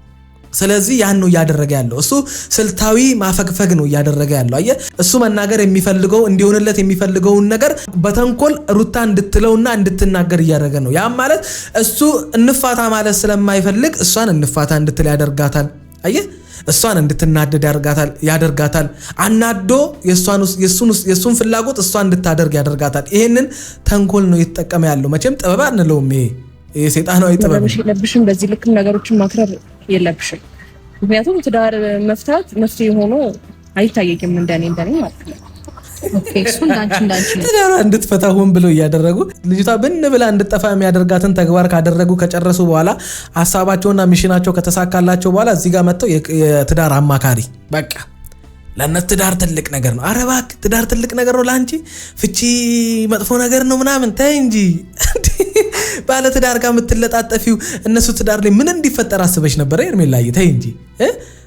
[SPEAKER 1] ስለዚህ ያን ነው እያደረገ ያለው። እሱ ስልታዊ ማፈግፈግ ነው እያደረገ ያለው። አየህ፣ እሱ መናገር የሚፈልገው እንዲሆንለት የሚፈልገውን ነገር በተንኮል ሩታ እንድትለውና እንድትናገር እያደረገ ነው። ያም ማለት እሱ እንፋታ ማለት ስለማይፈልግ እሷን እንፋታ እንድትል ያደርጋታል። አየህ፣ እሷን እንድትናደድ ያደርጋታል። አናዶ የሱን ፍላጎት እሷ እንድታደርግ ያደርጋታል። ይሄንን ተንኮል ነው እየተጠቀመ ያለው። መቼም ጥበብ አንለውም፣ ይሄ ሰይጣናዊ ጥበብ
[SPEAKER 2] የለብሽም። በዚህ ልክ ነገሮችን ማክረር የለብሽም። ምክንያቱም ትዳር መፍታት መፍትሄ ሆኖ አይታየኝም እንደኔ ማለት ነው።
[SPEAKER 5] ኦኬ እሱ እንዳንቺ
[SPEAKER 1] ትዳሯ እንድትፈታ ሆን ብለው እያደረጉ ልጅቷ ብን ብላ እንድትጠፋ የሚያደርጋትን ተግባር ካደረጉ ከጨረሱ በኋላ ሀሳባቸውና ሚሽናቸው ከተሳካላቸው በኋላ እዚህ ጋር መጥተው የትዳር አማካሪ በቃ ለእነት ትዳር ትልቅ ነገር ነው። ኧረ እባክህ ትዳር ትልቅ ነገር ነው ለአንቺ፣ ፍቺ መጥፎ ነገር ነው ምናምን ተይ እንጂ። ባለ ትዳር ጋር የምትለጣጠፊው እነሱ ትዳር ላይ ምን እንዲፈጠር አስበሽ ነበረ? ሄርሜላዬ ተይ እንጂ።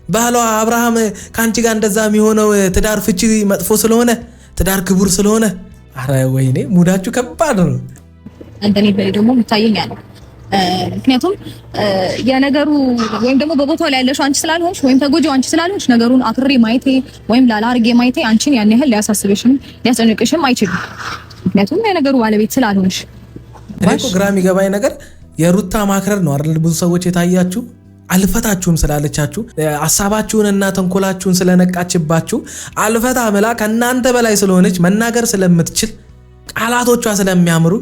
[SPEAKER 1] ባሏ አብርሃም ከአንቺ ጋር እንደዛ የሚሆነው ትዳር ፍቺ መጥፎ ስለሆነ ትዳር ክቡር ስለሆነ። አረ ወይኔ ሙዳችሁ ከባድ ነው።
[SPEAKER 5] እንደኔ በይ ደግሞ የምታየኝ ያለው ምክንያቱም የነገሩ ወይም ደግሞ በቦታው ላይ ያለሽው አንቺ ስላልሆንሽ ወይም ተጎጂው አንቺ ስላልሆንሽ ነገሩን አክሬ ማየቴ ወይም ላላርጌ ማየቴ አንቺን ያን ያህል ሊያሳስብሽም ሊያስጨንቅሽም አይችልም። ምክንያቱም የነገሩ ባለቤት ስላልሆንሽ።
[SPEAKER 1] እኔ እኮ ግራ የሚገባኝ ነገር የሩታ ማክረር ነው አይደል? ብዙ ሰዎች የታያችሁ አልፈታችሁም ስላለቻችሁ ሐሳባችሁንና ተንኮላችሁን ስለነቃችባችሁ አልፈታ መላ ከናንተ በላይ ስለሆነች መናገር ስለምትችል ቃላቶቿ ስለሚያምሩ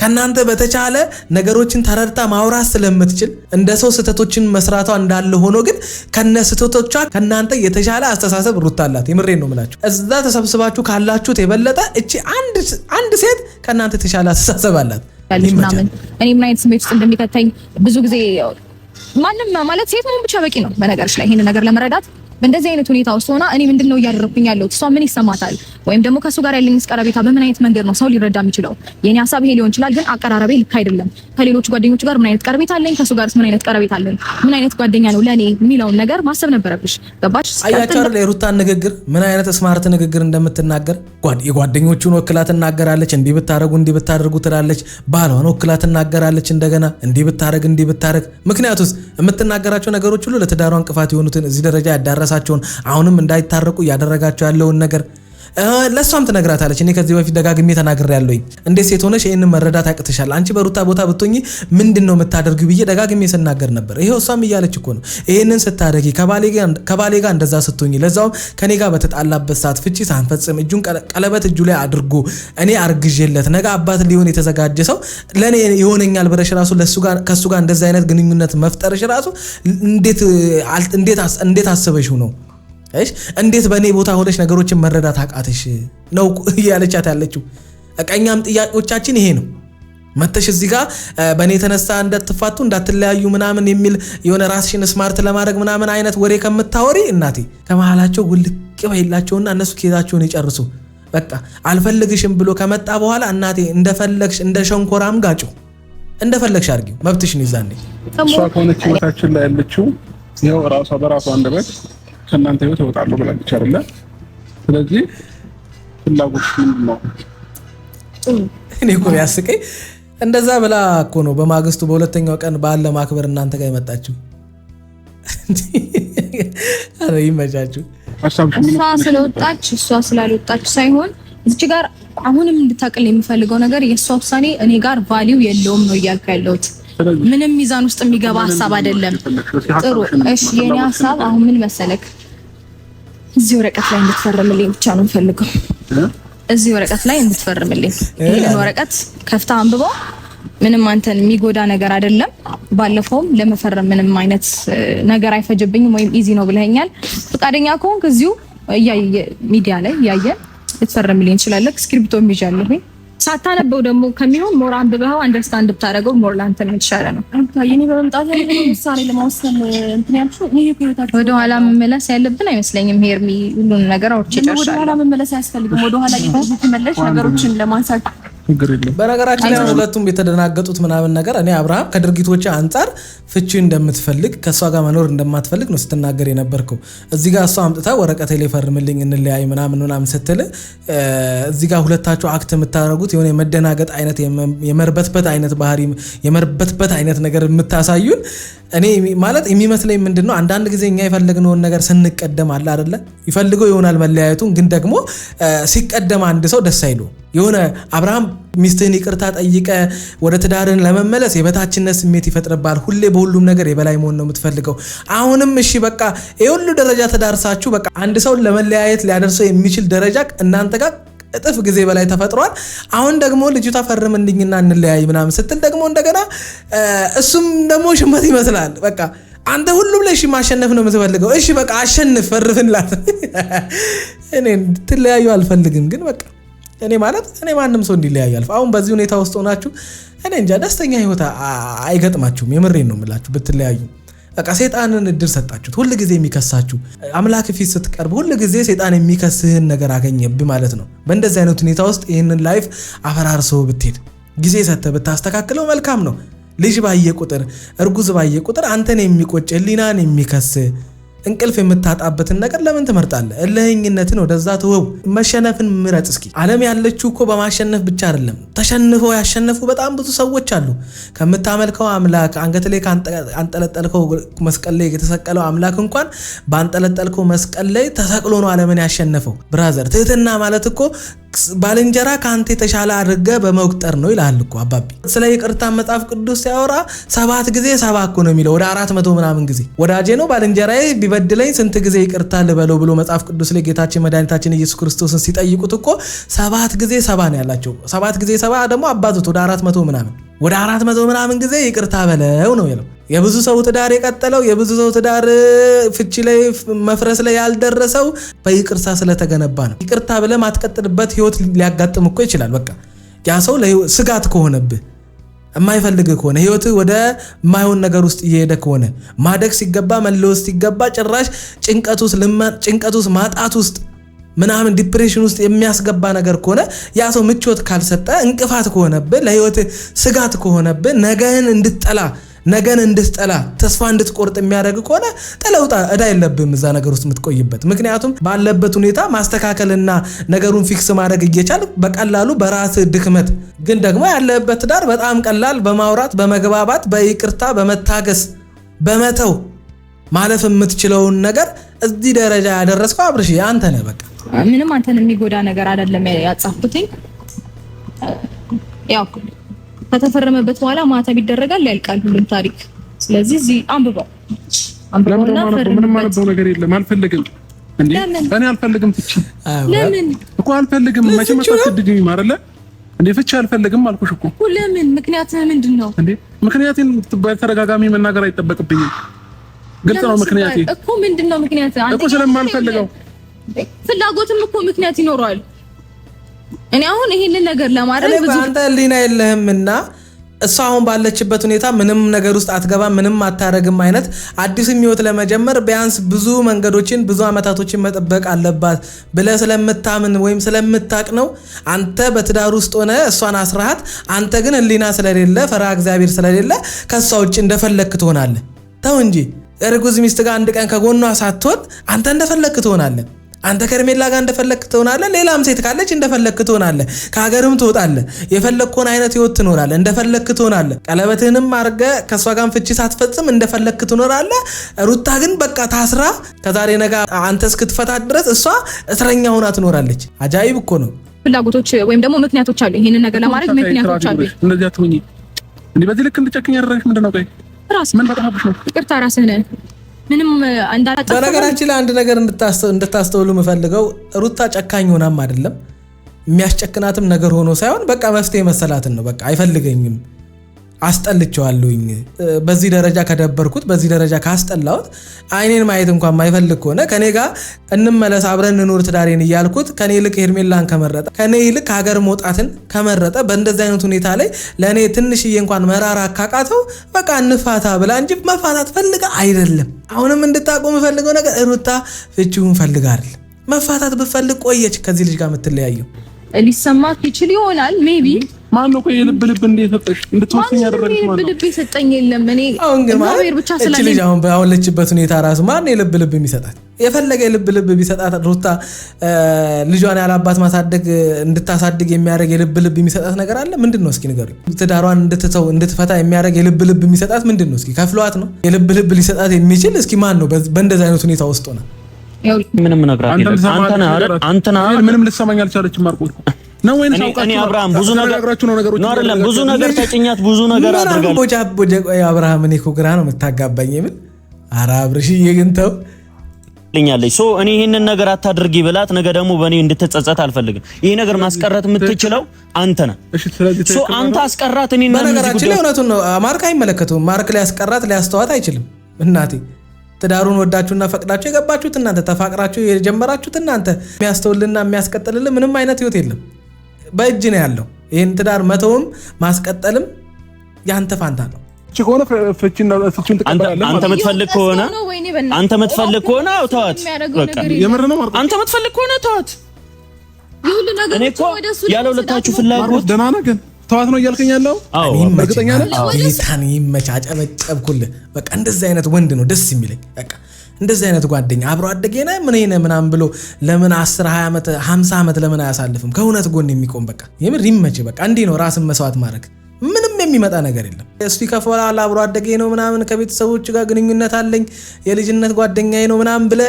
[SPEAKER 1] ከናንተ በተቻለ ነገሮችን ተረድታ ማውራት ስለምትችል እንደ ሰው ስህተቶችን መስራቷ እንዳለ ሆኖ ግን ከነ ስህተቶቿ ከናንተ የተሻለ አስተሳሰብ ሩታ አላት። የምሬን ነው የምላችሁ። እዛ ተሰብስባችሁ ካላችሁት የበለጠ እቺ አንድ ሴት ከናንተ የተሻለ አስተሳሰብ አላት።
[SPEAKER 5] እኔ ምን አይነት ስሜት ውስጥ እንደሚከተኝ ብዙ ጊዜ ማንም ማለት ሴት መሆን ብቻ በቂ ነው። በነገርሽ ላይ ይሄን ነገር ለመረዳት በእንደዚህ አይነት ሁኔታ ውስጥ ሆና እኔ ምንድነው እያደረኩኝ ያለሁት፣ እሷ ምን ይሰማታል፣ ወይም ደግሞ ከሱ ጋር ያለኝ ቀረቤታ በምን አይነት መንገድ ነው ሰው ሊረዳ የሚችለው? የኔ ሀሳብ ይሄ ሊሆን ይችላል፣ ግን አቀራረቤ ልክ አይደለም። ከሌሎች ጓደኞች ጋር ምን አይነት ቀረቤታ አለኝ፣ ከሱ ጋርስ ምን አይነት ቀረቤታ አለኝ፣ ምን አይነት ጓደኛ ነው ለኔ የሚለውን ነገር ማሰብ ነበረብሽ። ገባሽ?
[SPEAKER 1] አያችሁ አይደል የሩታን ንግግር ምን አይነት ስማርት ንግግር እንደምትናገር። የጓደኞቹን ወክላ ትናገራለች፣ እንዲህ ብታደርጉ ትላለች። ባሏን ወክላ ትናገራለች፣ እንደገና እንዲህ ብታረግ። ምክንያቱስ የምትናገራቸው ነገሮች ሁሉ ለትዳሯ እንቅፋት የሆኑትን እዚህ ደረጃ ያዳረሳቸውን አሁንም እንዳይታረቁ እያደረጋቸው ያለውን ነገር ለሷም ትነግራታለች። እኔ ከዚህ በፊት ደጋግሜ ተናግሬያለሁኝ። እንዴት ሴት ሆነሽ ይሄንን መረዳት ያቅትሻል? አንቺ በሩታ ቦታ ብትሆኚ ምንድነው የምታደርጊው ብዬ ደጋግሜ ስናገር ነበር። ይሄው እሷም እያለች እኮ ነው። ይሄንን ስታደርጊ ከባሌ ጋር እንደዛ ስትሆኚ፣ ለዛውም ከኔ ጋር በተጣላበት ሰዓት ፍቺ ሳንፈጽም እጁን ቀለበት እጁ ላይ አድርጎ እኔ አርግዤለት ነገ አባት ሊሆን የተዘጋጀ ሰው ለኔ ይሆነኛል ብለሽ ራሱ ከሱ ጋር እንደዛ አይነት ግንኙነት መፍጠርሽ ራሱ እንዴት አስበሽው ነው? እንዴት በእኔ ቦታ ሆነሽ ነገሮችን መረዳት አቃተሽ ነው እያለቻት ያለችው። ቀኛም ጥያቄዎቻችን ይሄ ነው። መተሽ እዚህ ጋር በእኔ የተነሳ እንዳትፋቱ እንዳትለያዩ ምናምን የሚል የሆነ ራስሽን ስማርት ለማድረግ ምናምን አይነት ወሬ ከምታወሪ እናቴ ከመሃላቸው ውልቅ ይላቸውና እነሱ ኬዛቸውን ይጨርሱ። በቃ አልፈልግሽም ብሎ ከመጣ በኋላ እናቴ እንደፈለግሽ እንደ ሸንኮራም ጋጩ እንደፈለግሽ አድርጊው፣ መብትሽን ይዛኔ።
[SPEAKER 4] እሷ ከሆነች ህይወታችን ላይ ያለችው ይኸው ራሷ በራሷ አንደበት ከእናንተ ህይወት እወጣለሁ ብላለች አይደለ? ስለዚህ ፍላጎት ምንድን ነው?
[SPEAKER 1] እኔ እኮ ያስቀኝ እንደዛ ብላ እኮ ነው በማግስቱ በሁለተኛው ቀን በዓል ለማክበር እናንተ ጋር የመጣችው። አረ ይመቻችሁ።
[SPEAKER 5] እሷ ስላልወጣች ሳይሆን እዚህ ጋር አሁንም እንድታቀል የሚፈልገው ነገር የእሷ ውሳኔ እኔ ጋር ቫልዩ የለውም ነው እያልኩ ያለሁት። ምንም ሚዛን ውስጥ የሚገባ ሀሳብ አይደለም። ጥሩ እሺ፣ የኔ ሀሳብ አሁን ምን መሰለክ፣ እዚህ ወረቀት ላይ እንድትፈርምልኝ ብቻ ነው የምፈልገው። እዚህ ወረቀት ላይ እንድትፈርምልኝ። ይሄን ወረቀት ከፍታ አንብበው። ምንም አንተን የሚጎዳ ነገር አይደለም። ባለፈውም ለመፈረም ምንም አይነት ነገር አይፈጅብኝም ወይም ኢዚ ነው ብለኸኛል። ፈቃደኛ ከሆንክ እዚሁ ሚዲያ ላይ ያየን ልትፈርምልኝ እንችላለን። እስክሪፕቶ ይዣለሁ። ሳታነበው ደግሞ ከሚሆን ሞር አንብበው አንደርስታንድ ብታደርገው ሞር ላንተ ነው የተሻለ ነው።
[SPEAKER 2] የኔ በመምጣት ያለው ውሳኔ ለማወሰን እንትን ያልሽው ይሄ ከየታችሁ
[SPEAKER 5] ወደ ኋላ መመለስ ያለብን አይመስለኝም። ሄርሚ ሁሉን ነገር አውርቼ ጨርሻለሁ። ወደ ኋላ መመለስ አያስፈልግም። ወደ ኋላ እየተመለሽ ነገሮችን ለማንሳት
[SPEAKER 1] በነገራችን ላይ ሁለቱም የተደናገጡት ምናምን ነገር እኔ አብርሃም ከድርጊቶች አንጻር ፍቺ እንደምትፈልግ ከሷ ጋር መኖር እንደማትፈልግ ነው ስትናገር የነበርከው። እዚህ ጋር እሷ አምጥታ ወረቀቴ ላይ ፈርምልኝ እንለያይ ምናምን ስትል እዚህ ጋር ሁለታችሁ አክት የምታደርጉት የሆነ የመደናገጥ አይነት የመርበትበት አይነት ባህሪ የመርበትበት አይነት ነገር የምታሳዩን እኔ ማለት የሚመስለኝ ምንድነው አንዳንድ ጊዜ እኛ የፈለግነውን ነገር ስንቀደም አለ አይደለ ይፈልገው ይሆናል መለያየቱን፣ ግን ደግሞ ሲቀደም አንድ ሰው ደስ አይለው የሆነ አብርሃም ሚስትህን ይቅርታ ጠይቀ ወደ ትዳርን ለመመለስ የበታችነት ስሜት ይፈጥርባል። ሁሌ በሁሉም ነገር የበላይ መሆን ነው የምትፈልገው። አሁንም እሺ በቃ የሁሉ ደረጃ ተዳርሳችሁ በቃ አንድ ሰው ለመለያየት ሊያደርሰው የሚችል ደረጃ እናንተ ጋር እጥፍ ጊዜ በላይ ተፈጥሯል። አሁን ደግሞ ልጅቷ ፈርምልኝና እንለያይ ምናምን ስትል ደግሞ እንደገና እሱም ደግሞ ሽመት ይመስላል። በቃ አንተ ሁሉም ላይ እሺ ማሸነፍ ነው የምትፈልገው። እሺ በቃ አሸንፍ ፈርፍላት። እኔ ትለያዩ አልፈልግም፣ ግን በቃ እኔ ማንም ሰው እንዲለያይ አልፍ። አሁን በዚህ ሁኔታ ውስጥ ሆናችሁ እኔ እንጃ ደስተኛ ህይወት አይገጥማችሁም። የምሬን ነው የምላችሁ ብትለያዩ። በቃ ሰይጣንን እድል ሰጣችሁት። ሁሉ ጊዜ የሚከሳችሁ አምላክ ፊት ስትቀርብ ሁሉ ጊዜ ሰይጣን የሚከስህን ነገር አገኘብህ ማለት ነው። በእንደዚህ አይነት ሁኔታ ውስጥ ይህንን ላይፍ አፈራርሰው ብትሄድ ጊዜ ሰጥተህ ብታስተካክለው መልካም ነው። ልጅ ባየ ቁጥር እርጉዝ ባየ ቁጥር አንተን የሚቆጭ ህሊናን የሚከስ እንቅልፍ የምታጣበትን ነገር ለምን ትመርጣለህ? እልህኝነትን ወደዛ ተወው። መሸነፍን ምረጥ እስኪ። ዓለም ያለችው እኮ በማሸነፍ ብቻ አይደለም። ተሸንፈው ያሸነፉ በጣም ብዙ ሰዎች አሉ። ከምታመልከው አምላክ አንገት ላይ አንጠለጠልከው መስቀል ላይ የተሰቀለው አምላክ እንኳን ባንጠለጠልከው መስቀል ላይ ተሰቅሎ ነው ዓለምን ያሸነፈው። ብራዘር ትህትና ማለት እኮ ባልንጀራ ከአንተ የተሻለ አድርገህ በመቁጠር ነው ይላል እኮ አባቢ። ስለ ይቅርታ መጽሐፍ ቅዱስ ሲያወራ 7 ጊዜ 7 እኮ ነው የሚለው፣ ወደ 400 ምናምን ጊዜ። ወዳጄ ነው ባልንጀራዬ ቢበድለኝ ስንት ጊዜ ይቅርታ ልበለው ብሎ መጽሐፍ ቅዱስ ላይ ጌታችን መድኃኒታችን ኢየሱስ ክርስቶስን ሲጠይቁት እኮ 7 ጊዜ 7 ነው ያላቸው። 7 ጊዜ 7 ደግሞ አባቱት ወደ 400 ምናምን፣ ወደ 400 ምናምን ጊዜ ይቅርታ በለው ነው ያለው። የብዙ ሰው ትዳር የቀጠለው የብዙ ሰው ትዳር ፍቺ ላይ መፍረስ ላይ ያልደረሰው በይቅርታ ስለተገነባ ነው። ይቅርታ ብለህ ማትቀጥልበት ህይወት ሊያጋጥም እኮ ይችላል። በቃ ያ ሰው ስጋት ከሆነብህ የማይፈልግ ከሆነ ህይወት ወደ ማይሆን ነገር ውስጥ እየሄደ ከሆነ ማደግ ሲገባ መለወስ ሲገባ ጭራሽ ጭንቀት ውስጥ ማጣት ውስጥ ምናምን ዲፕሬሽን ውስጥ የሚያስገባ ነገር ከሆነ ያ ሰው ምቾት ካልሰጠ እንቅፋት ከሆነብህ ለህይወት ስጋት ከሆነብህ ነገን እንድትጠላ ተስፋ እንድትቆርጥ የሚያደርግ ከሆነ ተለውጣ እዳ የለብህም እዛ ነገር ውስጥ የምትቆይበት። ምክንያቱም ባለበት ሁኔታ ማስተካከልና ነገሩን ፊክስ ማድረግ እየቻል በቀላሉ በራስ ድክመት ግን ደግሞ ያለበት ትዳር በጣም ቀላል በማውራት በመግባባት በይቅርታ በመታገስ በመተው ማለፍ የምትችለውን ነገር እዚህ ደረጃ ያደረስከው አብርሽ አንተ ነህ። በቃ
[SPEAKER 2] ምንም አንተን የሚጎዳ ነገር አይደለም ያጻፍኩትኝ። ያው ከተፈረመበት በኋላ ማተብ ይደረጋል፣ ያልቃል ሁሉም ታሪክ። ስለዚህ እዚህ አንብበውና
[SPEAKER 4] ምንም ማለት ነገር የለም። አልፈልግም እንዴ እኔ አልፈልግም። ትቺ
[SPEAKER 2] ለምን
[SPEAKER 4] እኮ አልፈልግም። መቼም አትድግኝ ማረለ እንዴ ፍቺ አልፈልግም አልኩሽ እኮ።
[SPEAKER 2] ለምን? ምክንያትህ ምንድነው እንዴ?
[SPEAKER 4] ምክንያቴን በተደጋጋሚ መናገር አይጠበቅብኝም። ግልጽ ነው ምክንያቴ
[SPEAKER 2] እኮ። ምንድነው ምክንያትህ? አንተ
[SPEAKER 4] እኮ ስለማልፈልገው
[SPEAKER 2] ፍላጎትም እኮ ምክንያት ይኖረዋል። እኔ አሁን ይሄንን ነገር ለማድረግ ብዙ
[SPEAKER 1] አንተ ሊና የለህምና እሷ አሁን ባለችበት ሁኔታ ምንም ነገር ውስጥ አትገባም፣ ምንም አታረግም አይነት አዲስም ህይወት ለመጀመር ቢያንስ ብዙ መንገዶችን ብዙ አመታቶችን መጠበቅ አለባት ብለህ ስለምታምን ወይም ስለምታቅ ነው አንተ በትዳር ውስጥ ሆነ እሷን አስራሃት። አንተ ግን ህሊና ስለሌለ ፈራ እግዚአብሔር ስለሌለ ከሷ ውጭ እንደፈለክ ትሆናለህ። ተው እንጂ እርጉዝ ሚስት ጋር አንድ ቀን ከጎኗ ሳትሆን አንተ እንደፈለክ ትሆናለህ። አንተ ከርሜላ ጋር እንደፈለክ ትሆናለህ። ሌላም ሴት ካለች እንደፈለክ ትሆናለህ። ከሀገርም ትወጣለህ። የፈለግከውን አይነት ህይወት ትኖራለህ። እንደፈለክ ትሆናለህ። ቀለበትህንም አድርገህ ከእሷ ጋር ፍቺ ሳትፈጽም እንደፈለክ ትኖራለህ። ሩታ ግን በቃ ታስራ ከዛሬ ነገ አንተ እስክትፈታት ድረስ እሷ እስረኛ ሆና ትኖራለች። አጃይብ እኮ ነው።
[SPEAKER 2] ፍላጎቶች ወይም ደግሞ ምክንያቶች አሉ። ይሄንን ነገር ለማድረግ ምክንያቶች አሉ።
[SPEAKER 4] እንደዚህ አትሁኚ። እንዴ በዚህ ልክ እንድጨክኝ ያደረግሽ ምንድነው? ቆይ ምን በጣምሽ ነው?
[SPEAKER 2] ይቅርታ ራስህ ነህ። ምንም እንዳላጠፋ።
[SPEAKER 1] በነገራችን ላይ አንድ ነገር እንድታስተውሉ የምፈልገው ሩታ ጨካኝ ሆናም አይደለም የሚያስጨክናትም ነገር ሆኖ ሳይሆን በቃ መፍትሄ መሰላትን ነው። በቃ አይፈልገኝም፣ አስጠልቼዋለሁኝ። በዚህ ደረጃ ከደበርኩት፣ በዚህ ደረጃ ካስጠላሁት፣ አይኔን ማየት እንኳን ማይፈልግ ከሆነ ከኔ ጋር እንመለስ አብረን እንኑር ትዳሬን እያልኩት ከኔ ይልቅ ሄርሜላን ከመረጠ፣ ከኔ ይልቅ ሀገር መውጣትን ከመረጠ፣ በእንደዚህ አይነት ሁኔታ ላይ ለእኔ ትንሽዬ እንኳን መራራ አካቃተው በቃ እንፋታ ብላ እንጂ መፋታት ፈልጋ አይደለም። አሁንም እንድታቆም የምፈልገው ነገር ሩታ ፍቺውን ፈልጋ አይደለም። መፋታት ብፈልግ ቆየች ከዚህ ልጅ ጋር የምትለያየው።
[SPEAKER 2] ሊሰማት ይችል ይሆናል ሜቢ።
[SPEAKER 4] ማን ነው ቆይ ልብ እንደሰጠሽ እንድትወስኝ ያደረግሽ? ማን ነው
[SPEAKER 2] ልብ የሰጠኝ? የለም እኔ
[SPEAKER 1] አሁን ግን
[SPEAKER 2] እግዚአብሔር ብቻ ስለኔ
[SPEAKER 1] ልጅ አሁን ባለችበት ሁኔታ ራሱ ማን ልብ የሚሰጣት? የፈለገ ልብ ቢሰጣት ሩታ ልጇን ያላባት ማሳደግ እንድታሳድግ የሚያደርግ የልብ የሚሰጣት ነገር አለ? ምንድነው? እስኪ ንገሩኝ። ትዳሯን እንድትፈታ የሚያደርግ የልብ የሚሰጣት ምንድነው? እስኪ ከፍሏት ነው የልብ ሊሰጣት የሚችል? እስኪ ማን ነው በእንደዚህ አይነት ሁኔታ ውስጥ ሆነ?
[SPEAKER 3] ምንም ነግራት የለም። አንተና ምንም
[SPEAKER 4] ልትሰማኝ አልቻለችም። ማርቆስ ነው ወይስ
[SPEAKER 3] እኔ አብርሃም ብዙ ነገር ነው አይደለም ብዙ ነገር ተጭኛት ብዙ ነገር አድርጋለሁ
[SPEAKER 1] አብርሃም እኔ እኮ ግራ ነው የምታጋባኝ ምን ኧረ አብርሽዬ ግን ተው
[SPEAKER 3] ልኛለች ሶ እኔ ይሄንን ነገር አታድርጊ ብላት ነገ ደግሞ በእኔ እንድትጸጸት አልፈልግም ይሄ ነገር ማስቀረት የምትችለው አንተ ነህ ሶ አንተ አስቀራት እኔ እና
[SPEAKER 1] በነገራችን ላይ እውነቱን ነው ማርክ አይመለከተውም ማርክ ላይ አስቀራት ሊያስተዋት አይችልም እናቴ ትዳሩን ወዳችሁና ፈቅዳችሁ የገባችሁት እናንተ ተፋቅራችሁ የጀመራችሁት እናንተ የሚያስተውልና የሚያስቀጥልልን ምንም አይነት ህይወት የለም በእጅ ነው ያለው ይሄን ትዳር መተውም ማስቀጠልም ያንተ ፋንታ ነው
[SPEAKER 4] ችኮነ ፍቺን ተቀበላለህ
[SPEAKER 3] አንተ የምትፈልግ ከሆነ ተዋት በቃ
[SPEAKER 4] የምር ነው ማርክ
[SPEAKER 3] አንተ የምትፈልግ ከሆነ ተዋት
[SPEAKER 5] ይሁን ነገር ወደሱ
[SPEAKER 3] ያለው ለታችሁ ፍላጎት
[SPEAKER 4] ደህና ነህ ግን ተዋት ነው እያልከኝ ያለው
[SPEAKER 1] እርግጠኛ ነህ ጌታን ይመቻጨበጨብኩልህ በቃ እንደዚህ አይነት ወንድ ነው ደስ የሚለኝ በቃ እንደዚህ አይነት ጓደኛ አብሮ አደገ ነህ ምን ይሄን ምናምን ብሎ ለምን 10 20 ዓመት 50 ዓመት ለምን አያሳልፍም ከእውነት ጎን የሚቆም በቃ የምር ይመች በቃ እንዲህ ነው ራስን መስዋዕት ማድረግ ምንም የሚመጣ ነገር የለም እሱ ይከፋዋል አብሮ አደገ ነው ምናምን ከቤተሰቦች ጋር ግንኙነት አለኝ የልጅነት ጓደኛዬ ነው ምናምን ብለ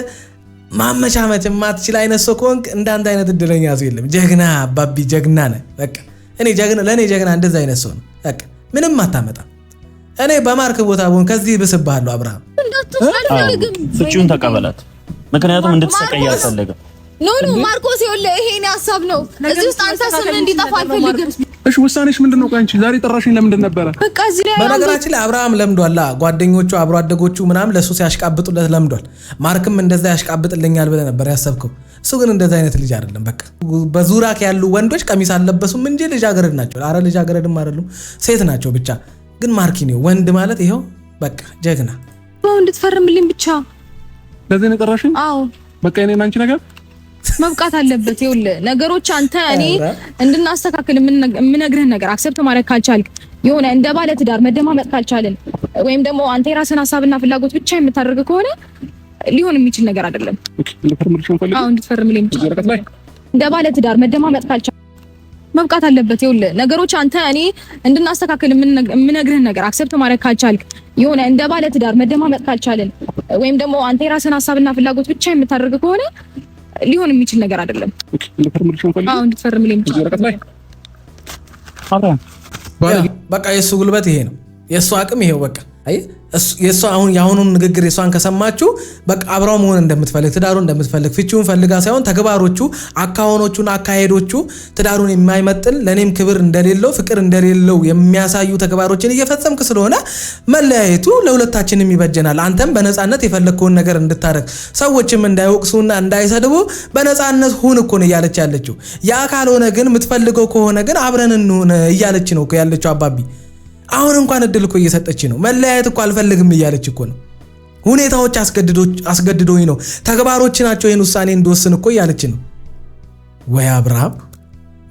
[SPEAKER 1] ማመቻመች የማትችል አይነት ሰው ከሆንክ እንዳንተ አይነት እድለኛ ሰው የለም ጀግና አባቢ ጀግና ነህ በቃ እኔ ጀግና ለኔ ጀግና እንደዛ አይነት ሰው ነው በቃ ምንም አታመጣ እኔ በማርክ ቦታ ሆን ከዚህ ብስብሃለሁ አብርሃም
[SPEAKER 3] ፍቺውን ተቀበላት ምክንያቱም እንድትሰቀይ አልፈልግም
[SPEAKER 5] ኖ ማርኮስ ይወለ ይሄን ሐሳብ ነው እዚህ ውስጥ አንተ ስም እንዲጠፋ አልፈልግም
[SPEAKER 4] እሺ ውሳኔሽ ምንድነው አንቺ ዛሬ ጠራሽኝ ለምንድን ነበር
[SPEAKER 5] በቃ እዚህ ላይ
[SPEAKER 1] በነገራችን ላይ አብርሃም ለምዷል ጓደኞቹ አብሮ አደጎቹ ምናም ለሱ ሲያሽቃብጡለት ለምዷል ማርክም እንደዛ ያሽቃብጥልኛል ብለ ነበር ያሰብከው እሱ ግን እንደዛ አይነት ልጅ አይደለም በቃ በዙራክ ያሉ ወንዶች ቀሚስ አለበሱም እንጂ ልጅ አገረድ ናቸው አረ ልጅ አገረድም አይደሉም ሴት ናቸው ብቻ ግን ማርኪኒው ወንድ ማለት ይሄው በቃ ጀግና
[SPEAKER 5] ወንድ ትፈርምልኝ ብቻ
[SPEAKER 4] ለዚህ ነው ጠራሽኝ
[SPEAKER 5] አዎ
[SPEAKER 4] በቃ እኔና አንቺ ነገር
[SPEAKER 5] መብቃት አለበት ይኸውልህ ነገሮች አንተ እኔ እንድናስተካክል የምነግርህ ነገር አክሰፕት ማድረግ ካልቻልክ የሆነ እንደ ባለ ትዳር መደማመጥ ካልቻልን ወይም ደግሞ አንተ የራስን ሐሳብና ፍላጎት ብቻ የምታደርግ ከሆነ ሊሆን የሚችል ነገር አይደለም እንድትፈርምልኝ ብቻ እንደ ባለ ትዳር መደማመጥ ካልቻልን መብቃት አለበት ይኸውልህ ነገሮች አንተ እኔ እንድናስተካክል የምነግርህ ነገር አክሰፕት ማድረግ ካልቻልክ የሆነ እንደ ባለ ትዳር መደማመጥ ካልቻልን ወይም ደግሞ አንተ የራስን ሐሳብና ፍላጎት ብቻ የምታደርግ ከሆነ ሊሆን የሚችል ነገር አይደለም እንድትፈርምልኝ
[SPEAKER 1] በቃ የሱ ጉልበት ይሄ ነው የሱ አቅም ይሄው በቃ አይ የሱ አሁን ያሁኑን ንግግር የሷን ከሰማችሁ በቃ አብራው መሆን እንደምትፈልግ ትዳሩን እንደምትፈልግ ፍቺውን ፈልጋ ሳይሆን ተግባሮቹ አካውኖቹና አካሄዶቹ ትዳሩን የማይመጥን ለኔም ክብር እንደሌለው ፍቅር እንደሌለው የሚያሳዩ ተግባሮችን እየፈጸምክ ስለሆነ መለያየቱ ለሁለታችንም ይበጀናል አንተም በነፃነት የፈለግከውን ነገር እንድታረግ ሰዎችም እንዳይወቅሱና እንዳይሰድቡ በነፃነት ሁን እኮ ነው እያለች ያለችው ያ ካልሆነ ግን የምትፈልገው ከሆነ ግን አብረን እንሁን እያለች ነው ያለችው አባቢ አሁን እንኳን እድል እኮ እየሰጠች ነው መለያየት እኮ አልፈልግም እያለች እኮ ነው ሁኔታዎች አስገድዶኝ ነው ተግባሮች ናቸው ይሄን ውሳኔ እንደወስን እኮ እያለች ነው ወይ አብርሃም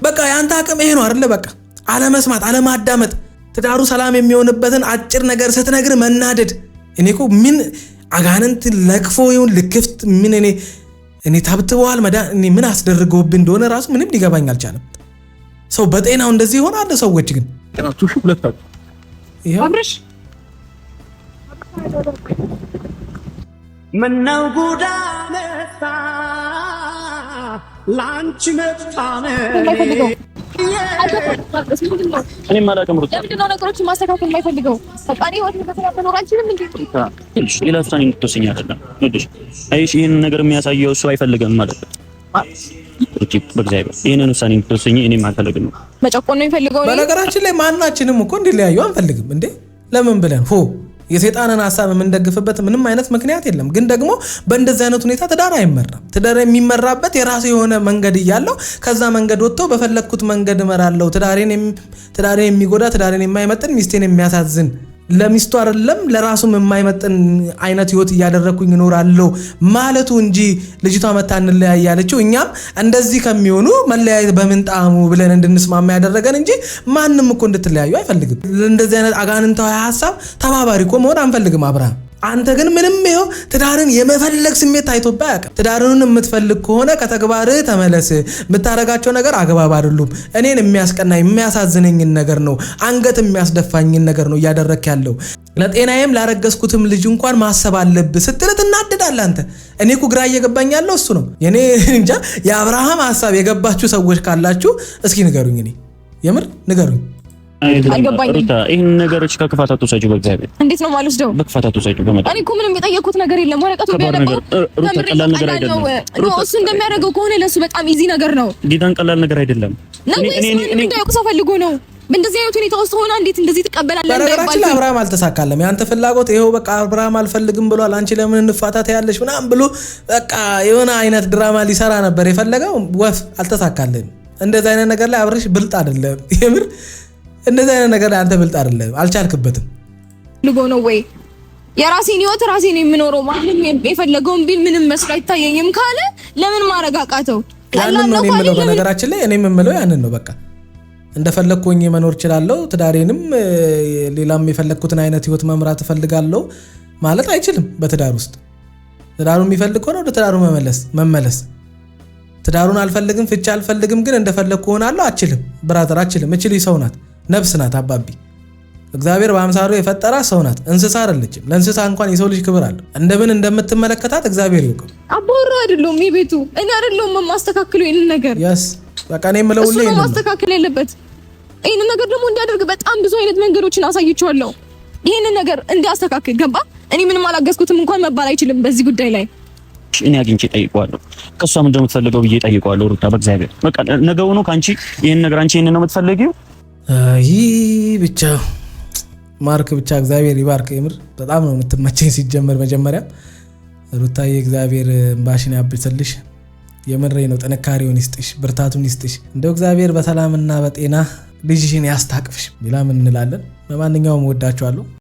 [SPEAKER 1] በቃ ያንተ አቅም ይሄ ነው አይደል በቃ አለመስማት አለማዳመጥ ትዳሩ ሰላም የሚሆንበትን አጭር ነገር ስትነግር መናደድ እኔ እኮ ምን አጋንንት ለክፎ ይሁን ልክፍት ምን እኔ ታብትበዋል መዳን እኔ ምን አስደርገውብኝ እንደሆነ ራሱ ምንም ሊገባኝ አልቻለም ሰው በጤናው እንደዚህ ይሆናል ሰዎች ግን
[SPEAKER 4] ጤናችሁ ሁለታችሁ
[SPEAKER 2] አብርሽ
[SPEAKER 6] ምነው ጉዳነሳ ላንቺ መጣነ
[SPEAKER 3] እኔ ማላቀም ሩታ
[SPEAKER 2] ለምንድነው ነገሮችን ማስተካከል የማይፈልገው በቃ እኔ ወጥ በተናበረ አንቺንም እንዴ
[SPEAKER 3] ሌላ ውሳኔ እንድትወስኝ አይደለም ወድሽ አይሽ ይሄን ነገር የሚያሳየው እሱ አይፈልግም ማለት ነው በእግዚአብሔር ይሄንን ውሳኔ እንድትወስኝ እኔ ማልፈልግም
[SPEAKER 2] መጨቆን ነው የሚፈልገው
[SPEAKER 1] በነገራችን ላይ ማናችንም እኮ እንዲለያዩ አንፈልግም እንዴ ለምን ብለን የሰይጣንን ሐሳብ የምንደግፍበት ምንም አይነት ምክንያት የለም ግን ደግሞ በእንደዚህ አይነት ሁኔታ ትዳር አይመራም ትዳር የሚመራበት የራሱ የሆነ መንገድ ይያለው ከዛ መንገድ ወጥቶ በፈለኩት መንገድ እመራለሁ ትዳሬን የሚጎዳ ትዳሬን የማይመጥን ሚስቴን የሚያሳዝን ለሚስቱ አይደለም ለራሱም የማይመጥን አይነት ህይወት ያደረኩኝ እኖራለሁ ማለቱ እንጂ ልጅቷ መታ እንለያያለችው እኛም እንደዚህ ከሚሆኑ መለያየት በመንጣሙ ብለን እንድንስማማ ያደረገን እንጂ ማንንም እኮ እንድትለያዩ አይፈልግም እንደዚህ አይነት አጋንንታዊ ሐሳብ ተባባሪ እኮ መሆን አንፈልግም አብርሃም አንተ ግን ምንም ይኸው ትዳርን የመፈለግ ስሜት ታይቶብህ አያውቅም። ትዳርን የምትፈልግ ከሆነ ከተግባርህ ተመለስ። የምታረጋቸው ነገር አግባብ አይደሉም። እኔን የሚያስቀናኝ የሚያሳዝነኝን ነገር ነው፣ አንገት የሚያስደፋኝን ነገር ነው እያደረክ ያለው። ለጤናዬም ላረገዝኩትም ልጅ እንኳን ማሰብ አለብህ ስትል ትናደዳለህ አንተ። እኔ እኮ ግራ እየገባኝ ያለው እሱ ነው። የኔ እንጃ የአብርሃም ሐሳብ የገባችሁ ሰዎች ካላችሁ እስኪ ንገሩኝ። እኔ የምር ንገሩኝ።
[SPEAKER 2] አልገባኝም።
[SPEAKER 3] ሩታ ይሄን ነገሮች ከክፋት አትውሰጂው። በእግዚአብሔር
[SPEAKER 2] እንዴት ነው የማልወስደው?
[SPEAKER 3] በክፋት አትውሰጂው። በመጣ
[SPEAKER 2] እኔ እኮ ምንም የጠየኩት ነገር የለም። ወረቀቱ ቢያደርገው
[SPEAKER 3] ሩታ ቀላል ነገር አይደለም።
[SPEAKER 2] እሱ እንደሚያደርገው ከሆነ ለሱ በጣም ኢዚ ነገር ነው።
[SPEAKER 3] ጌታን ቀላል ነገር አይደለም።
[SPEAKER 2] እኔ እንዳይቁ ሰው ፈልጎ ነው። በእንደዚህ አይነት ሁኔታ ውስጥ ሆና እንዴት እንደዚህ ትቀበላለህ?
[SPEAKER 1] በነገራችን ላይ አብርሃም አልተሳካለም። ያንተ ፍላጎት ይሄው በቃ አብርሃም አልፈልግም ብሏል። አንቺ ለምን እንፋታት ያለሽ ምናምን ብሎ በቃ የሆነ አይነት ድራማ ሊሰራ ነበር የፈለገው። ወፍ አልተሳካልም። እንደዚህ አይነት ነገር ላይ አብርሽ ብልጥ አይደለም። የምር እንደዚህ አይነት ነገር ላይ አንተ ብልጥ አይደለም። አልቻልክበትም።
[SPEAKER 2] ልጎ ነው ወይ የራሴን ህይወት ራሴ ነው የምኖረው። ማንም የፈለገውን ቢል ምንም መስሎ አይታየኝም ካለ ለምን ማረጋቃተው?
[SPEAKER 1] ያንን ነው የምለው። በነገራችን ላይ እኔ የምለው ያንን ነው። በቃ እንደፈለኩ ሆኜ መኖር እችላለሁ። ትዳሬንም ሌላም የፈለኩትን አይነት ህይወት መምራት እፈልጋለሁ ማለት አይችልም። በትዳር ውስጥ ትዳሩን የሚፈልግ ሆነ ወደ ትዳሩ መመለስ። ትዳሩን አልፈልግም ፍቻ አልፈልግም ግን እንደፈለኩ ሆናለሁ አችልም። ብራዘር አችልም። እችል ሰው ናት፣ ነፍስ ናት። አባቢ እግዚአብሔር በአምሳሉ የፈጠራ ሰው ናት፣ እንስሳ አይደለችም። ለእንስሳ እንኳን የሰው ልጅ ክብር አለው። እንደምን እንደምትመለከታት እግዚአብሔር ይወቀው።
[SPEAKER 2] አቦራ አይደለም የቤቱ እኔ አይደለም ማስተካከለው ይሄን ነገር
[SPEAKER 1] ያስ በቃ እኔ የምለው ሁሉ
[SPEAKER 2] ነው ማስተካከል ያለበት። ይሄን ነገር ደግሞ እንዲያደርግ በጣም ብዙ አይነት መንገዶችን አሳይቼዋለሁ። ይሄን ነገር እንዲያስተካክል ገባ። እኔ ምንም አላገዝኩትም እንኳን መባል አይችልም በዚህ ጉዳይ ላይ።
[SPEAKER 3] እኔ አግኝቼ ጠይቀዋለሁ። ከሷ ምን እንደምትፈልገው ብዬ ጠይቀዋለሁ። ሩታ በእግዚአብሔር በቃ ነገው ነው ካንቺ ይሄን ነገር አንቺ ይሄን ነው የምትፈልጊው?
[SPEAKER 1] ብቻ ማርክ ብቻ እግዚአብሔር ይባርክ። የምር በጣም ነው የምትመቸኝ ሲጀመር መጀመሪያ ሩታዬ እግዚአብሔር እንባሽን ያብስልሽ። የምሬ ነው። ጥንካሬውን ይስጥሽ፣ ብርታቱን ይስጥሽ። እንደው እግዚአብሔር በሰላምና በጤና ልጅሽን ያስታቅፍሽ። ሌላ ምን እንላለን? በማንኛውም ወዳችኋለሁ።